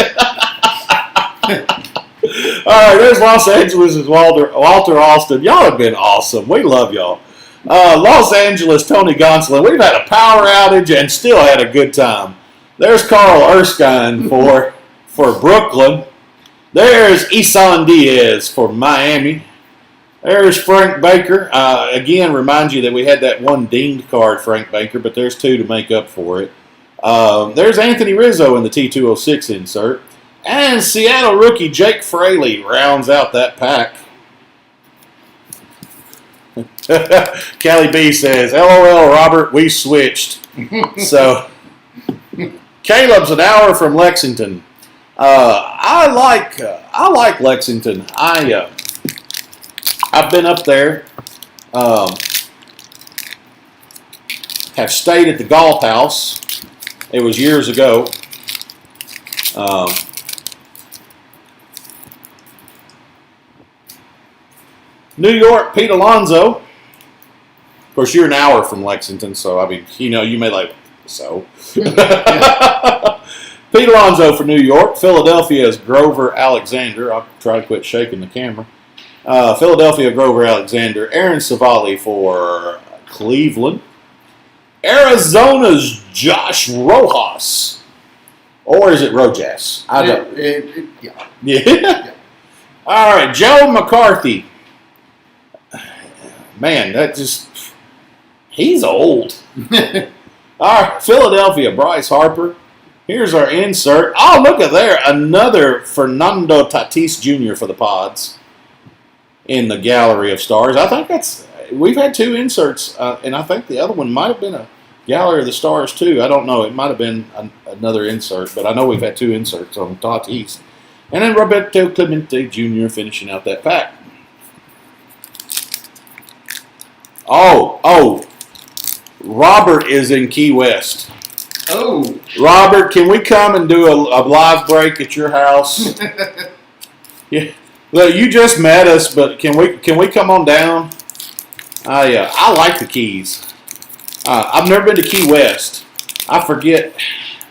there's Los Angeles' Walter Austin. Y'all have been awesome. We love y'all. Los Angeles, Tony Gonsolin. We've had a power outage and still had a good time. There's Carl Erskine for Brooklyn. There's Isan Diaz for Miami. There's Frank Baker. Again, remind you that we had that one dinged card, Frank Baker, but there's two to make up for it. There's Anthony Rizzo in the T206 insert. And Seattle rookie Jake Fraley rounds out that pack. Callie B says, LOL, Robert, we switched. So, Caleb's an hour from Lexington. I like Lexington. I've been up there. Have stayed at the Golf House. It was years ago. New York, Pete Alonso. Of course, you're an hour from Lexington, so I mean, you may like so. Pete Alonso for New York. Philadelphia is Grover Alexander. I'll try to quit shaking the camera. Philadelphia, Grover Alexander. Aaron Savali for Cleveland. Arizona's Josh Rojas. Or is it Rojas? I don't. Yeah. All right, Joe McCarthy. Man, he's old. All right, Philadelphia, Bryce Harper. Here's our insert. Oh, look at there. Another Fernando Tatis Jr. for the Pods in the gallery of stars. I think we've had two inserts, and I think the other one might have been a gallery of the stars too. I don't know. It might have been another insert, but I know we've had two inserts on Tatis. And then Roberto Clemente Jr. finishing out that pack. Oh, Robert is in Key West.
Oh,
Robert, can we come and do a live break at your house? Yeah, well, you just met us, but can we come on down? I like the Keys. I've never been to Key West. I forget.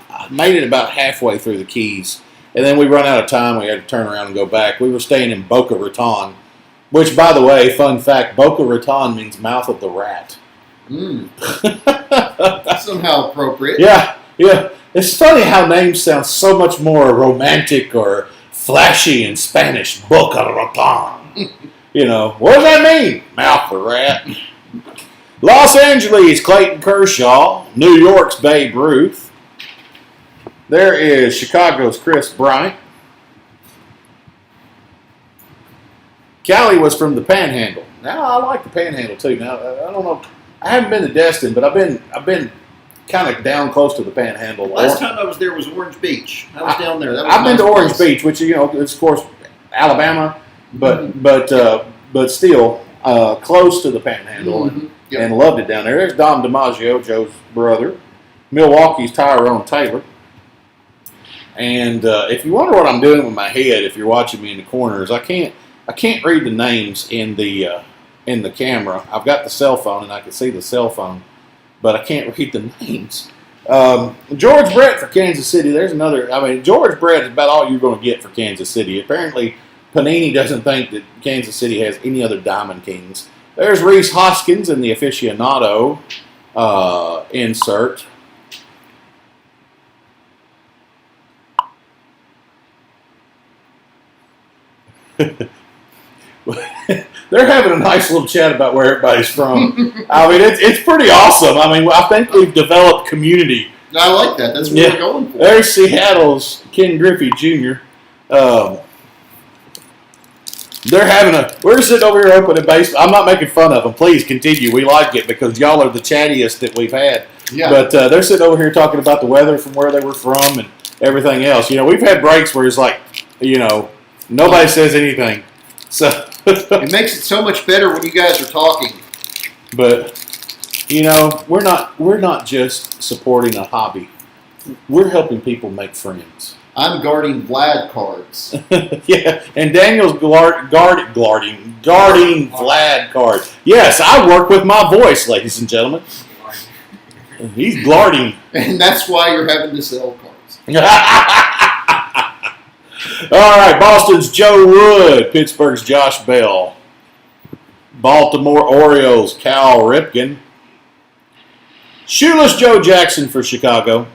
I made it about halfway through the Keys, and then we run out of time. We had to turn around and go back. We were staying in Boca Raton. Which, by the way, fun fact, Boca Raton means mouth of the rat.
Somehow appropriate.
Yeah. It's funny how names sound so much more romantic or flashy in Spanish. Boca Raton. What does that mean? Mouth of the rat. Los Angeles, Clayton Kershaw. New York's Babe Ruth. There is Chicago's Chris Bryant. Callie was from the Panhandle. Now I like the Panhandle too. Now I don't know. I haven't been to Destin, but I've been kind of down close to the Panhandle.
Last time I was there was Orange Beach. I was down there. That was
I've been to
nice
Orange
place.
Beach, which is of course Alabama, but still close to the Panhandle,
Yep.
and loved it down there. There's Dom DiMaggio, Joe's brother, Milwaukee's Tyrone Taylor. And if you wonder what I'm doing with my head, if you're watching me in the corners, I can't read the names in the camera. I've got the cell phone and I can see the cell phone, but I can't read the names. George Brett for Kansas City. There's another. I mean, George Brett is about all you're going to get for Kansas City. Apparently, Panini doesn't think that Kansas City has any other Diamond Kings. There's Reese Hoskins in the aficionado insert. They're having a nice little chat about where everybody's from. I mean, it's pretty awesome. I mean, I think we've developed community.
I like that. That's what we're going for.
There's Seattle's Ken Griffey Jr. We're sitting over here opening base. I'm not making fun of them. Please continue. We like it because y'all are the chattiest that we've had.
Yeah.
But they're sitting over here talking about the weather from where they were from and everything else. We've had breaks where it's like, nobody says anything. So
it makes it so much better when you guys are talking.
But we're not just supporting a hobby. We're helping people make friends.
I'm guarding Vlad cards.
Yeah, and Daniel's guarding Vlad cards. Yes, I work with my voice, ladies and gentlemen. He's guarding.
And that's why you're having to sell cards.
All right, Boston's Joe Wood, Pittsburgh's Josh Bell, Baltimore Orioles, Cal Ripken, Shoeless Joe Jackson for Chicago,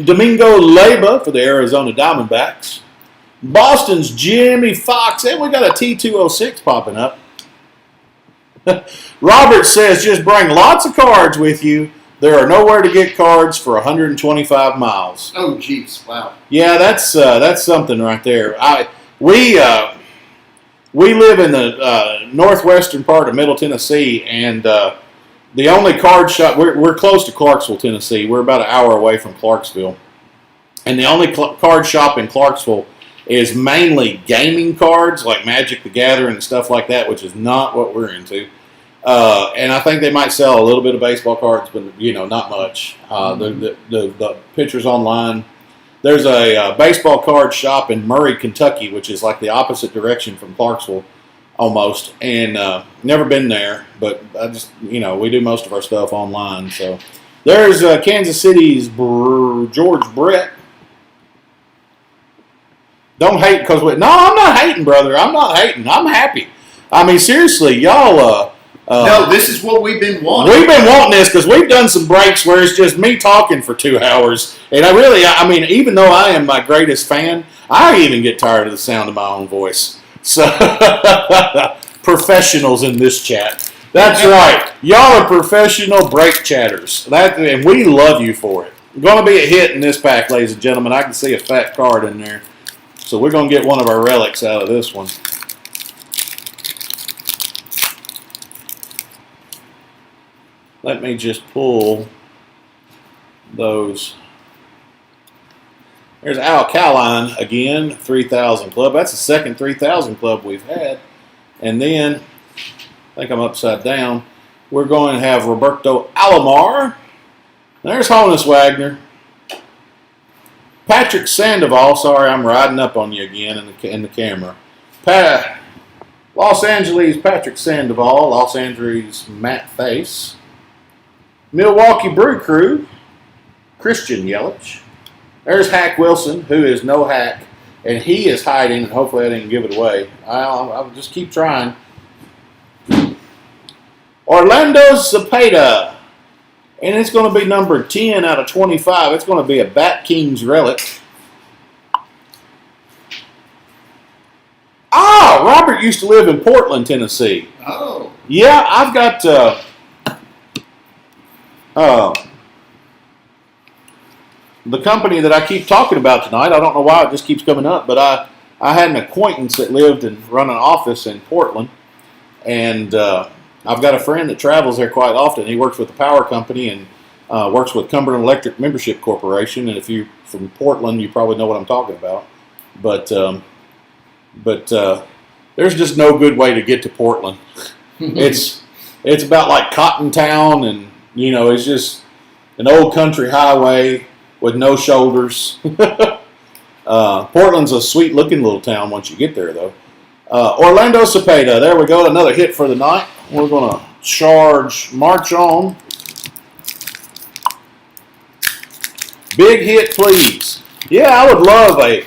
Domingo Leyba for the Arizona Diamondbacks, Boston's Jimmy Fox, and we got a T206 popping up. Robert says, just bring lots of cards with you. There are nowhere to get cards for 125 miles.
Oh, jeez. Wow.
Yeah, that's something right there. We live in the northwestern part of Middle Tennessee, and the only card shop, we're close to Clarksville, Tennessee. We're about an hour away from Clarksville. And the only card shop in Clarksville is mainly gaming cards, like Magic the Gathering and stuff like that, which is not what we're into. And I think they might sell a little bit of baseball cards, but not much. The pictures online. There's a baseball card shop in Murray, Kentucky, which is like the opposite direction from Clarksville, almost. And never been there, but I just we do most of our stuff online. So there's Kansas City's George Brett. Don't hate because no, I'm not hating, brother. I'm not hating. I'm happy. I mean, seriously, y'all.
No, this is what we've been wanting.
We've been wanting this because we've done some breaks where it's just me talking for 2 hours. And I mean, even though I am my greatest fan, I even get tired of the sound of my own voice. So, professionals in this chat. That's right. Y'all are professional break chatters. And we love you for it. Going to be a hit in this pack, ladies and gentlemen. I can see a fat card in there. So we're going to get one of our relics out of this one. Let me just pull those. There's Alkaline again, 3000 club. That's the second 3000 club we've had. And then, I think I'm upside down, we're going to have Roberto Alomar. There's Honus Wagner. Patrick Sandoval. Sorry, I'm riding up on you again in the camera. Los Angeles Patrick Sandoval. Los Angeles Matt Face. Milwaukee Brew Crew, Christian Yelich. There's Hack Wilson, who is no hack, and he is hiding, and hopefully I didn't give it away. I'll just keep trying. Orlando Cepeda, and it's going to be number 10 out of 25. It's going to be a Bat Kings relic. Robert used to live in Portland, Tennessee.
Oh.
Yeah, I've got... the company that I keep talking about tonight, I don't know why it just keeps coming up, but I had an acquaintance that lived and run an office in Portland, and I've got a friend that travels there quite often. He works with the power company and works with Cumberland Electric Membership Corporation. And if you're from Portland, you probably know what I'm talking about. But there's just no good way to get to Portland. It's about like Cotton Town, and it's just an old country highway with no shoulders. Portland's a sweet-looking little town once you get there, though. Orlando Cepeda, there we go, another hit for the night. We're going to march on. Big hit, please. Yeah, I would love a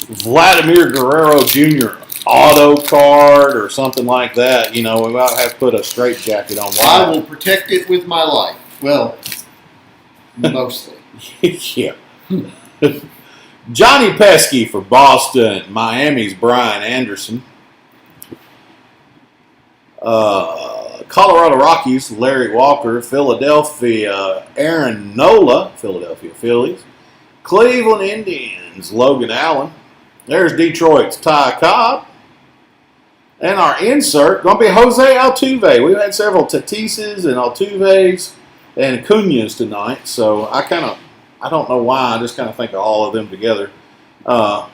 Vladimir Guerrero Jr. auto card or something like that. We might have to put a straitjacket on.
I will protect it with my life. Well, mostly.
Yeah. Johnny Pesky for Boston. Miami's Brian Anderson. Colorado Rockies, Larry Walker. Philadelphia, Aaron Nola, Philadelphia Phillies. Cleveland Indians, Logan Allen. There's Detroit's Ty Cobb. And our insert, going to be Jose Altuve. We've had several Tatises and Altuves and Acuñas tonight, so I don't know why. I just kind of think of all of them together. No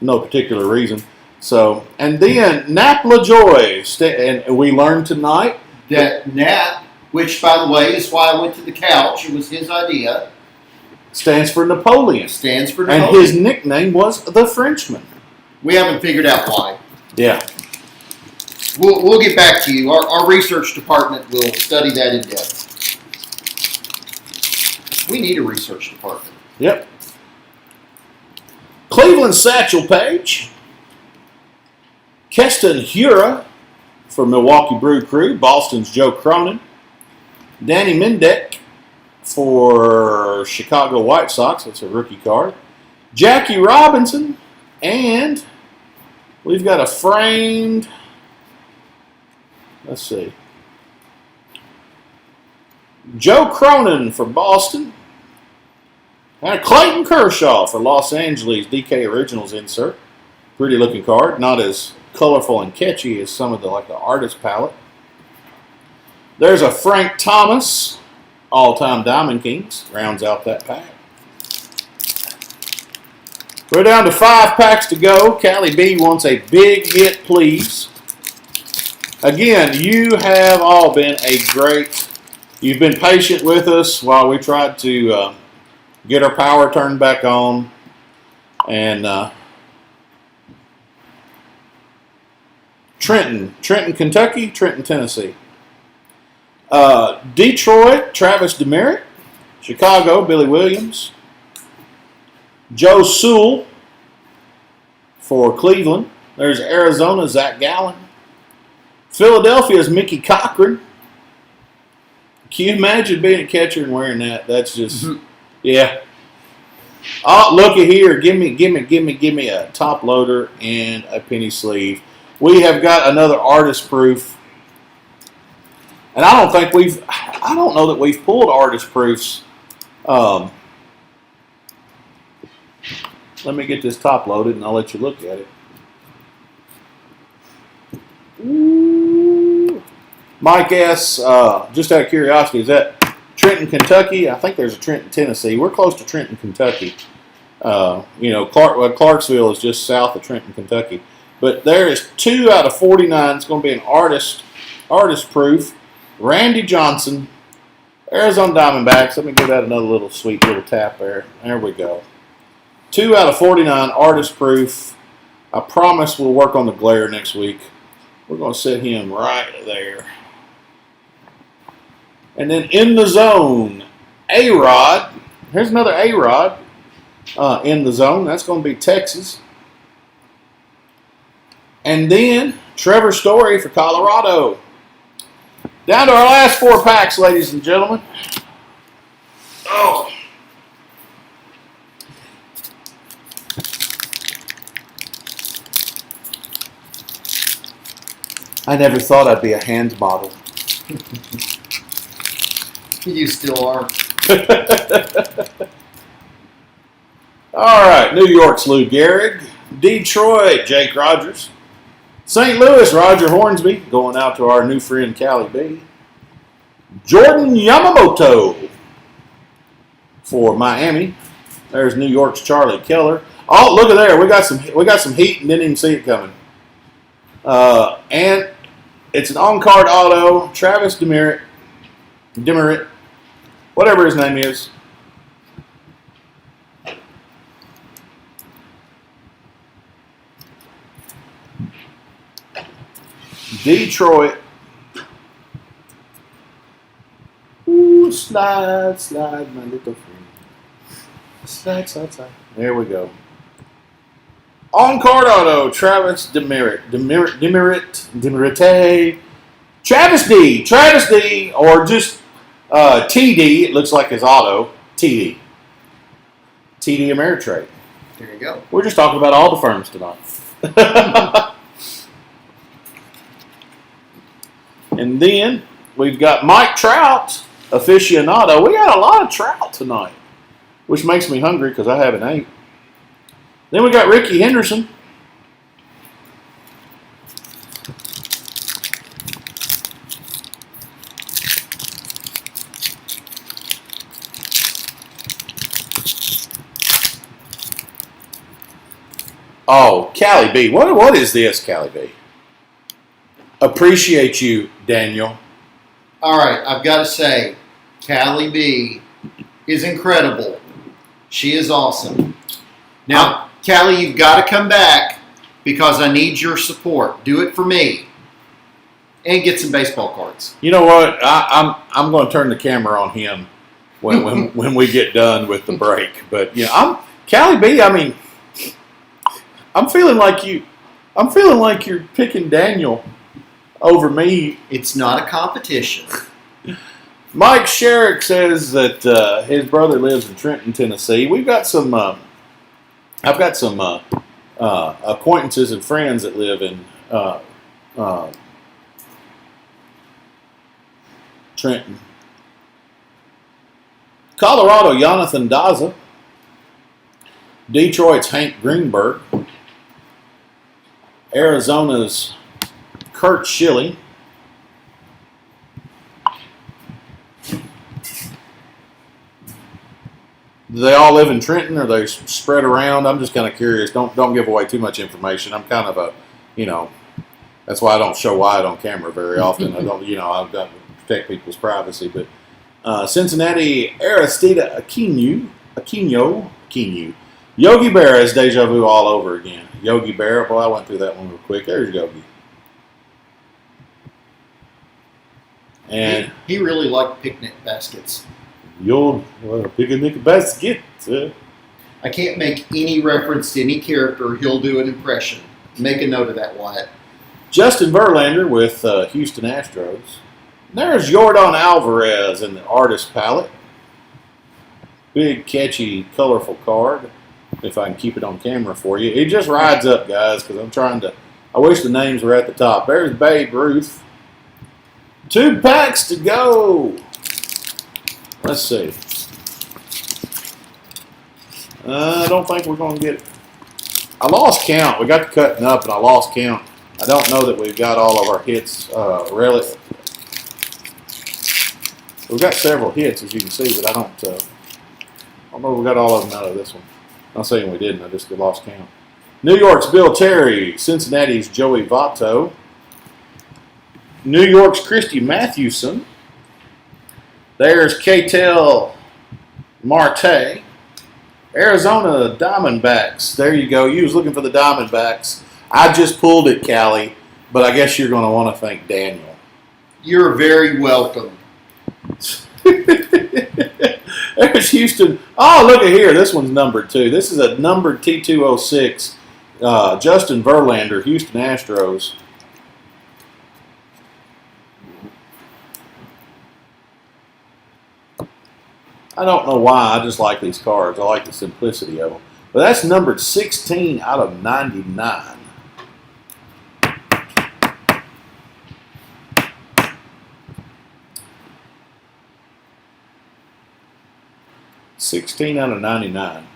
particular reason. So, and then Nap LaJoy, and we learned tonight
that Nap, which by the way is why I went to the couch. It was his idea.
Stands for Napoleon.
Stands for Napoleon.
And his nickname was the Frenchman.
We haven't figured out why.
Yeah.
We'll get back to you. Our research department will study that in depth. We need a research department.
Yep. Cleveland Satchel Paige. Keston Hura for Milwaukee Brew Crew. Boston's Joe Cronin. Danny Mendick for Chicago White Sox. That's a rookie card. Jackie Robinson. And we've got a framed... Let's see. Joe Cronin for Boston. And a Clayton Kershaw for Los Angeles. DK Originals insert. Pretty looking card. Not as colorful and catchy as some of the artist palette. There's a Frank Thomas. All-time Diamond Kings. Rounds out that pack. We're down to 5 packs to go. Callie B wants a big hit, please. Again, you have all been you've been patient with us while we tried to get our power turned back on. And Trenton, Kentucky, Trenton, Tennessee. Detroit, Travis Demeritte. Chicago, Billy Williams. Joe Sewell for Cleveland. There's Arizona, Zach Gallen. Philadelphia's Mickey Cochran. Can you imagine being a catcher and wearing that? That's just, yeah. Oh, looky here. Give me a top loader and a penny sleeve. We have got another artist proof. And I don't know that we've pulled artist proofs. Let me get this top loaded and I'll let you look at it. Ooh. Mike S., just out of curiosity, is that Trenton, Kentucky? I think there's a Trenton, Tennessee. We're close to Trenton, Kentucky. Clarksville is just south of Trenton, Kentucky. But there is 2 out of 49. It's going to be an artist proof. Randy Johnson, Arizona Diamondbacks. Let me give that another little sweet little tap there. There we go. 2 out of 49 artist proof. I promise we'll work on the glare next week. We're going to set him right there. And then in the zone, A-Rod. Here's another A-Rod in the zone. That's going to be Texas. And then Trevor Story for Colorado. Down to our last 4 packs, ladies and gentlemen. Oh. I never thought I'd be a hand model.
You still are.
All right, New York's Lou Gehrig. Detroit, Jake Rogers. St. Louis, Roger Hornsby, going out to our new friend Callie B. Jordan Yamamoto for Miami. There's New York's Charlie Keller. Oh, look at there. We got some heat and didn't even see it coming. And it's an on-card auto. Travis Demeritte, whatever his name is. Detroit. Ooh, slide, my little friend. Slide. There we go. On-card auto, Travis Demeritte. Travis D, or just TD, it looks like his auto. TD Ameritrade.
There you go.
We're just talking about all the firms tonight. And then we've got Mike Trout, aficionado. We got a lot of Trout tonight, which makes me hungry because I haven't ate. Then we got Ricky Henderson. Oh, Callie B. What is this, Callie B? Appreciate you, Daniel.
All right, I've got to say, Callie B is incredible. She is awesome. Now, Callie, you've got to come back because I need your support. Do it for me, and get some baseball cards.
You know what? I'm going to turn the camera on him when we get done with the break. But I'm Callie B. I mean, I'm feeling like you're picking Daniel over me.
It's not a competition.
Mike Sherrick says that his brother lives in Trenton, Tennessee. We've got some. I've got some acquaintances and friends that live in Trenton. Colorado, Jonathan Daza. Detroit's Hank Greenberg. Arizona's Kurt Schilling. Do they all live in Trenton, or are they spread around? I'm just kind of curious. Don't give away too much information. I'm kind of that's why I don't show Wyatt on camera very often. I've got to protect people's privacy. But Cincinnati, Aristida Aquino. Yogi Berra is deja vu all over again. Yogi Berra, boy, I went through that one real quick. There's Yogi. And
he really liked picnic baskets.
Picnic basket.
I can't make any reference to any character. He'll do an impression. Make a note of that, Wyatt.
Justin Verlander with Houston Astros. There's Yordan Alvarez in the artist palette. Big, catchy, colorful card. If I can keep it on camera for you. It just rides up, guys, because I'm trying to. I wish the names were at the top. There's Babe Ruth. 2 packs to go. Let's see. I don't think we're going to get it. I lost count. We got to cutting up, and I lost count. I don't know that we've got all of our hits. We've got several hits, as you can see, but I don't know if we got all of them out of this one. I'm not saying we didn't. I just lost count. New York's Bill Terry. Cincinnati's Joey Votto. New York's Christy Mathewson. There's Ketel Marte. Arizona Diamondbacks. There you go. You was looking for the Diamondbacks. I just pulled it, Callie, but I guess you're going to want to thank Daniel.
You're very welcome.
There's Houston. Oh, look at here. This one's numbered too. This is a numbered T206. Justin Verlander, Houston Astros. I don't know why. I just like these cards. I like the simplicity of them. But that's numbered 16 out of 99. $16 out of 99.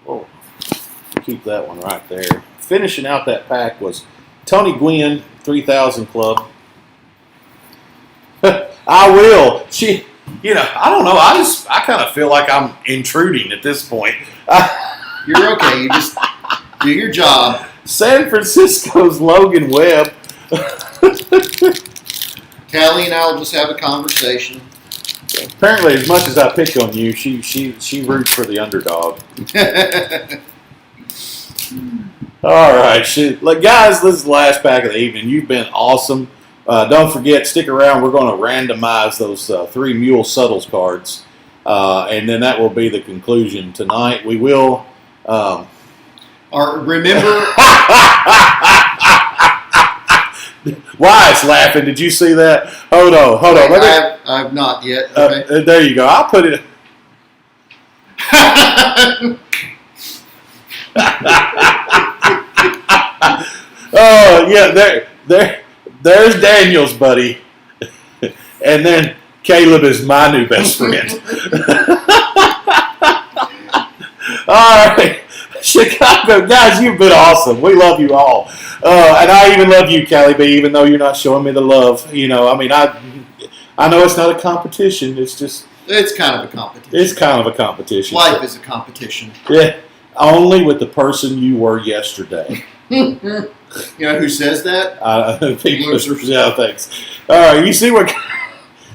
Oh, keep that one right there. Finishing out that pack was Tony Gwynn, 3000 Club. I will. I don't know. I kind of feel like I'm intruding at this point.
You're okay. You just do your job.
San Francisco's Logan Webb.
Callie and I will just have a conversation.
Apparently, as much as I pick on you, she roots for the underdog. All right, guys, this is the last pack of the evening. You've been awesome. Don't forget, stick around. We're going to randomize those 3 Mule Subtles cards, and then that will be the conclusion tonight. We will.
Remember.
Wyatt's laughing. Did you see that? Hold on.
I have not yet. Okay.
There you go. I'll put it. Oh yeah, there's Daniel's buddy, and then Caleb is my new best friend. All right, Chicago guys, you've been awesome. We love you all, and I even love you, Callie B. Even though you're not showing me the love, I know it's not a competition. It's
kind of a competition.
It's kind of a competition.
Life is a competition.
Yeah, only with the person you were yesterday.
You know who says that?
Losers. Yeah, thanks. All right, you see what?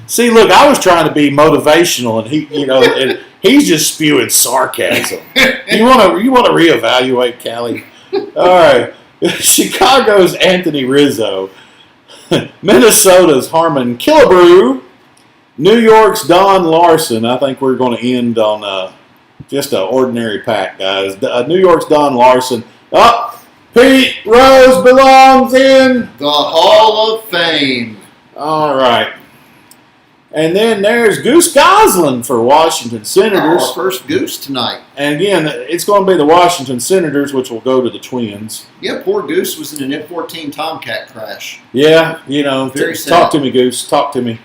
See, look, I was trying to be motivational, and and he's just spewing sarcasm. You want to reevaluate, Callie? All right, Chicago's Anthony Rizzo, Minnesota's Harmon Killebrew, New York's Don Larson. I think we're going to end on just an ordinary pack, guys. New York's Don Larson. Oh, Pete Rose belongs in
the Hall of Fame.
All right. And then there's Goose Goslin for Washington Senators.
Our first Goose tonight.
And again, it's going to be the Washington Senators, which will go to the Twins.
Yeah, poor Goose was in an F-14 Tomcat crash.
Yeah,
Very sad.
Talk to me, Goose. Talk to me.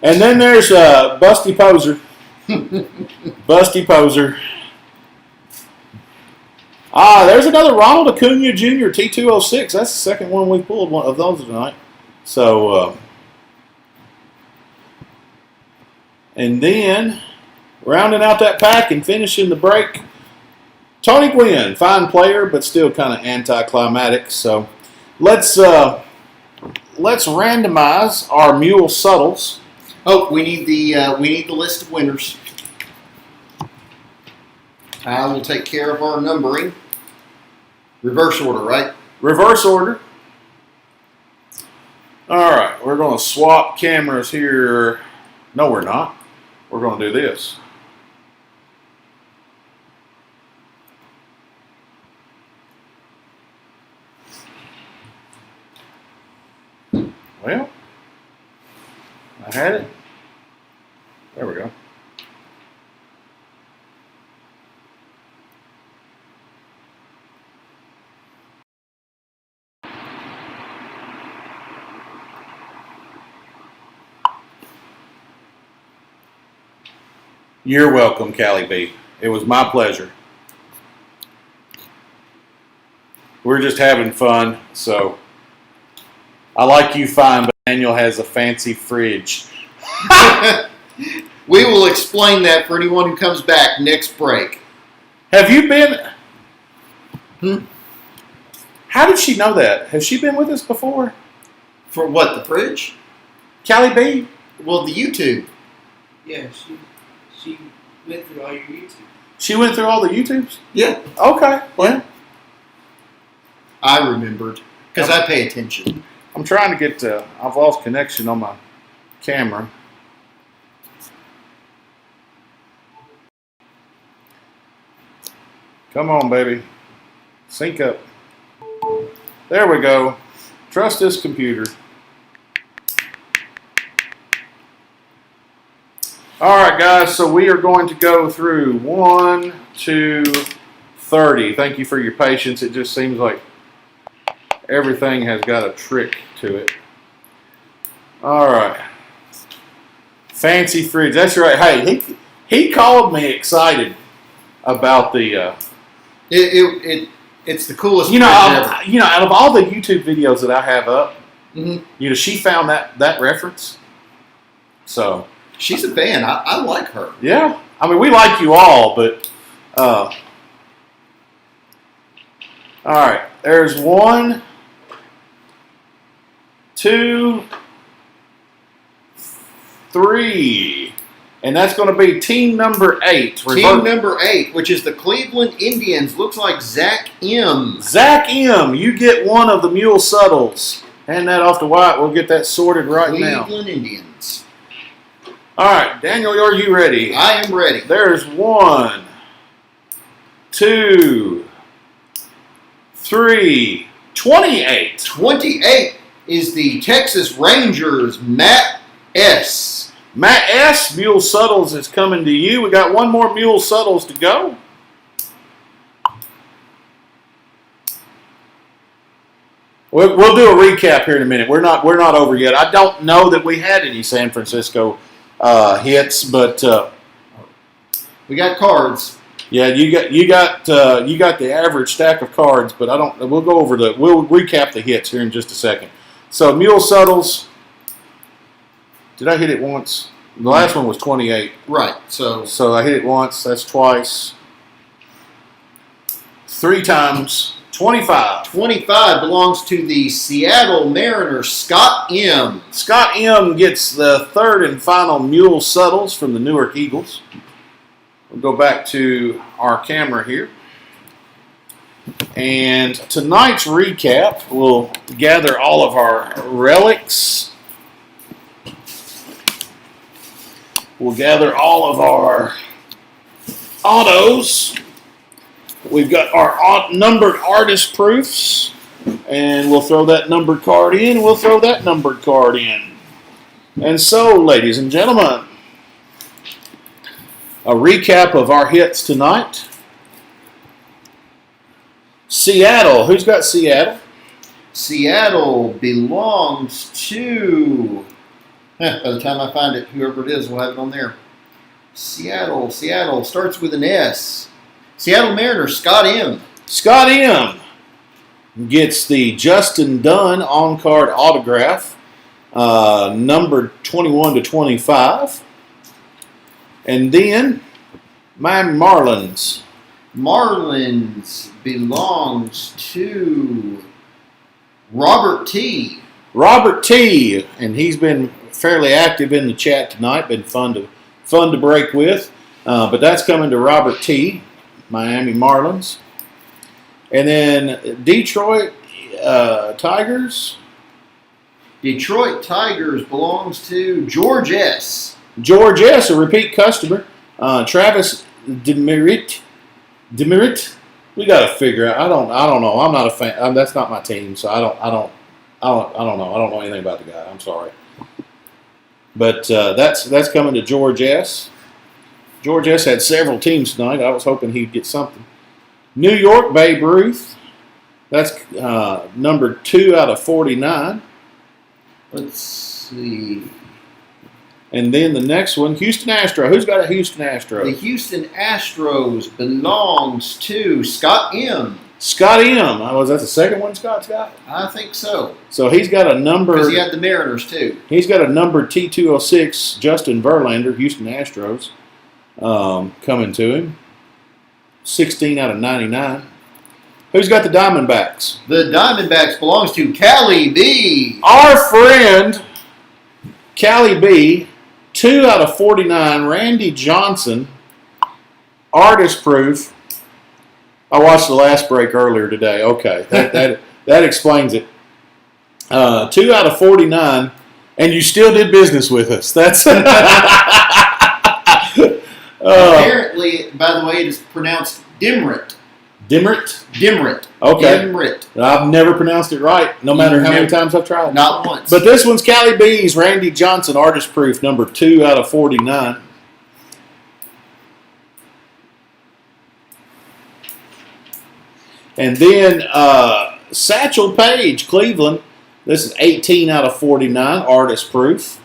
And then there's Busty Poser. Busty Poser. There's another Ronald Acuna Jr. T206. That's the second one we pulled one of those tonight. So, and then rounding out that pack and finishing the break, Tony Gwynn, fine player, but still kind of anticlimactic. So, let's randomize our Mule Subtles.
Oh, we need the list of winners. I will take care of our numbering. Reverse order, right?
Reverse order. All right, we're going to swap cameras here. No, we're not. We're going to do this. Well, I had it. There we go. You're welcome, Callie B. It was my pleasure. We're just having fun, so I like you fine, but Daniel has a fancy fridge.
We will explain that for anyone who comes back next break.
Have you been? How did she know that? Has she been with us before?
For what, the fridge?
Callie B?
Well, the YouTube.
Yeah, she went through all your YouTube.
She went through all the YouTubes?
Yeah.
Okay. Well,
I remembered because I pay attention.
I'm trying to get I've lost connection on my camera. Come on, baby. Sync up. There we go. Trust this computer. All right, guys, so we are going to go through 1, 2, 30. Thank you for your patience. It just seems like everything has got a trick to it. All right. Fancy fridge. That's right. Hey, he called me excited about the...
It It's the coolest.
You know,
bridge ever.
out of all the YouTube videos that I have up,
Mhm.
she found that reference. So
She's a fan. I like her.
yeah, I mean we like you all, but all right. There's 1, 2, 3, and that's going to be team number 8.
Team number 8, which is the Cleveland Indians, looks like Zach M.
Zach M. You get one of the Mule Suttles. Hand that off to White. We'll get that sorted right now.
Cleveland Indians.
All right, Daniel, are you ready?
I am ready.
There's 1, 2, 3, 28.
28 is the Texas Rangers, Matt S.
Matt S. Mule Suttles is coming to you. We got one more Mule Suttles to go. We'll do a recap here in a minute. We're not over yet. I don't know that we had any San Francisco hits, but
We got cards.
yeah, you got the average stack of cards, but I don't. We'll recap the hits here in just a second. So Mule Suttles. Did I hit it once? The last one was 28.
Right. So
So I hit it once. That's twice. 3 times. 25.
25 belongs to the Seattle Mariners, Scott M.
Scott M. gets the 3rd and final Mule Suttles from the Newark Eagles. We'll go back to our camera here. And tonight's recap, we'll gather all of our relics. We'll gather all of our autos. We've got our numbered artist proofs. And we'll throw that numbered card in. We'll throw that numbered card in. And so, ladies and gentlemen, a recap of our hits tonight. Seattle. Who's got Seattle?
Seattle belongs to... By the time I find it, whoever it is will have it on there. Seattle starts with an S. Seattle Mariners, Scott M.
Scott M. gets the Justin Dunn on-card autograph, numbered 21 to 25. And then, my Marlins.
Marlins belongs to Robert T.
Robert T. And he's been fairly active in the chat tonight. Been fun to break with. But that's coming to Robert T. Miami Marlins. And then Detroit Tigers.
Detroit Tigers belongs to George S.
George S., a repeat customer. Travis Demerit. We got to figure out. I don't know. I'm not a fan. That's not my team, so I don't know. I don't know anything about the guy. I'm sorry. But that's coming to George S. George S. had several teams tonight. I was hoping he'd get something. New York, Babe Ruth. That's number 2 out of 49.
Let's see.
And then the next one, Houston Astro. Who's got a Houston Astro?
The Houston Astros belongs to Scott M.
Scott M. Was that the second one Scott's got?
I think so.
So he's got a number.
Because he had the Mariners too.
He's got a number T206, Justin Verlander, Houston Astros, coming to him. 16 out of 99. Who's got the Diamondbacks?
The Diamondbacks belongs to Cali B.
Our friend, Cali B. 2 out of 49, Randy Johnson, artist proof. I watched the last break earlier today. Okay, that explains it. 2 out of 49, and you still did business with us. That's
Apparently, by the way, it is pronounced Dimrit.
Dimrit.
Dimrit.
Okay.
Dimrit.
I've never pronounced it right, no matter how many times I've tried.
Not once.
But this one's Cali B's Randy Johnson artist proof, number 2 out of 49. And then Satchel Paige, Cleveland. This is 18 out of 49, artist proof.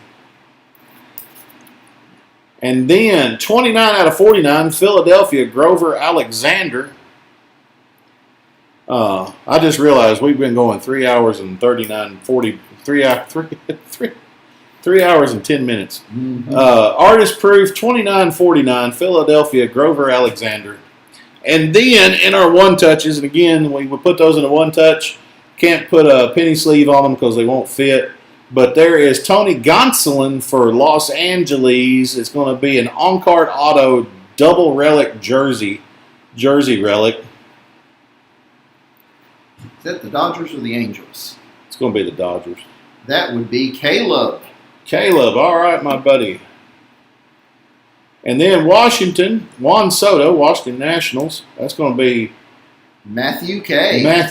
And then 29 out of 49, Philadelphia, Grover Alexander. I just realized we've been going 3 hours and 3 hours and 10 minutes.
Mhm.
Artist proof 29.49 Philadelphia Grover Alexander. And then in our one touches, and again, we would put those in a one touch. Can't put a penny sleeve on them because they won't fit. But there is Tony Gonsolin for Los Angeles. It's going to be an on-card auto double relic jersey relic.
Is that the Dodgers or the Angels?
It's going to be the Dodgers.
That would be Caleb.
Caleb, all right, my buddy. And then Washington, Juan Soto, Washington Nationals. That's going to be
Matthew K.
Matthew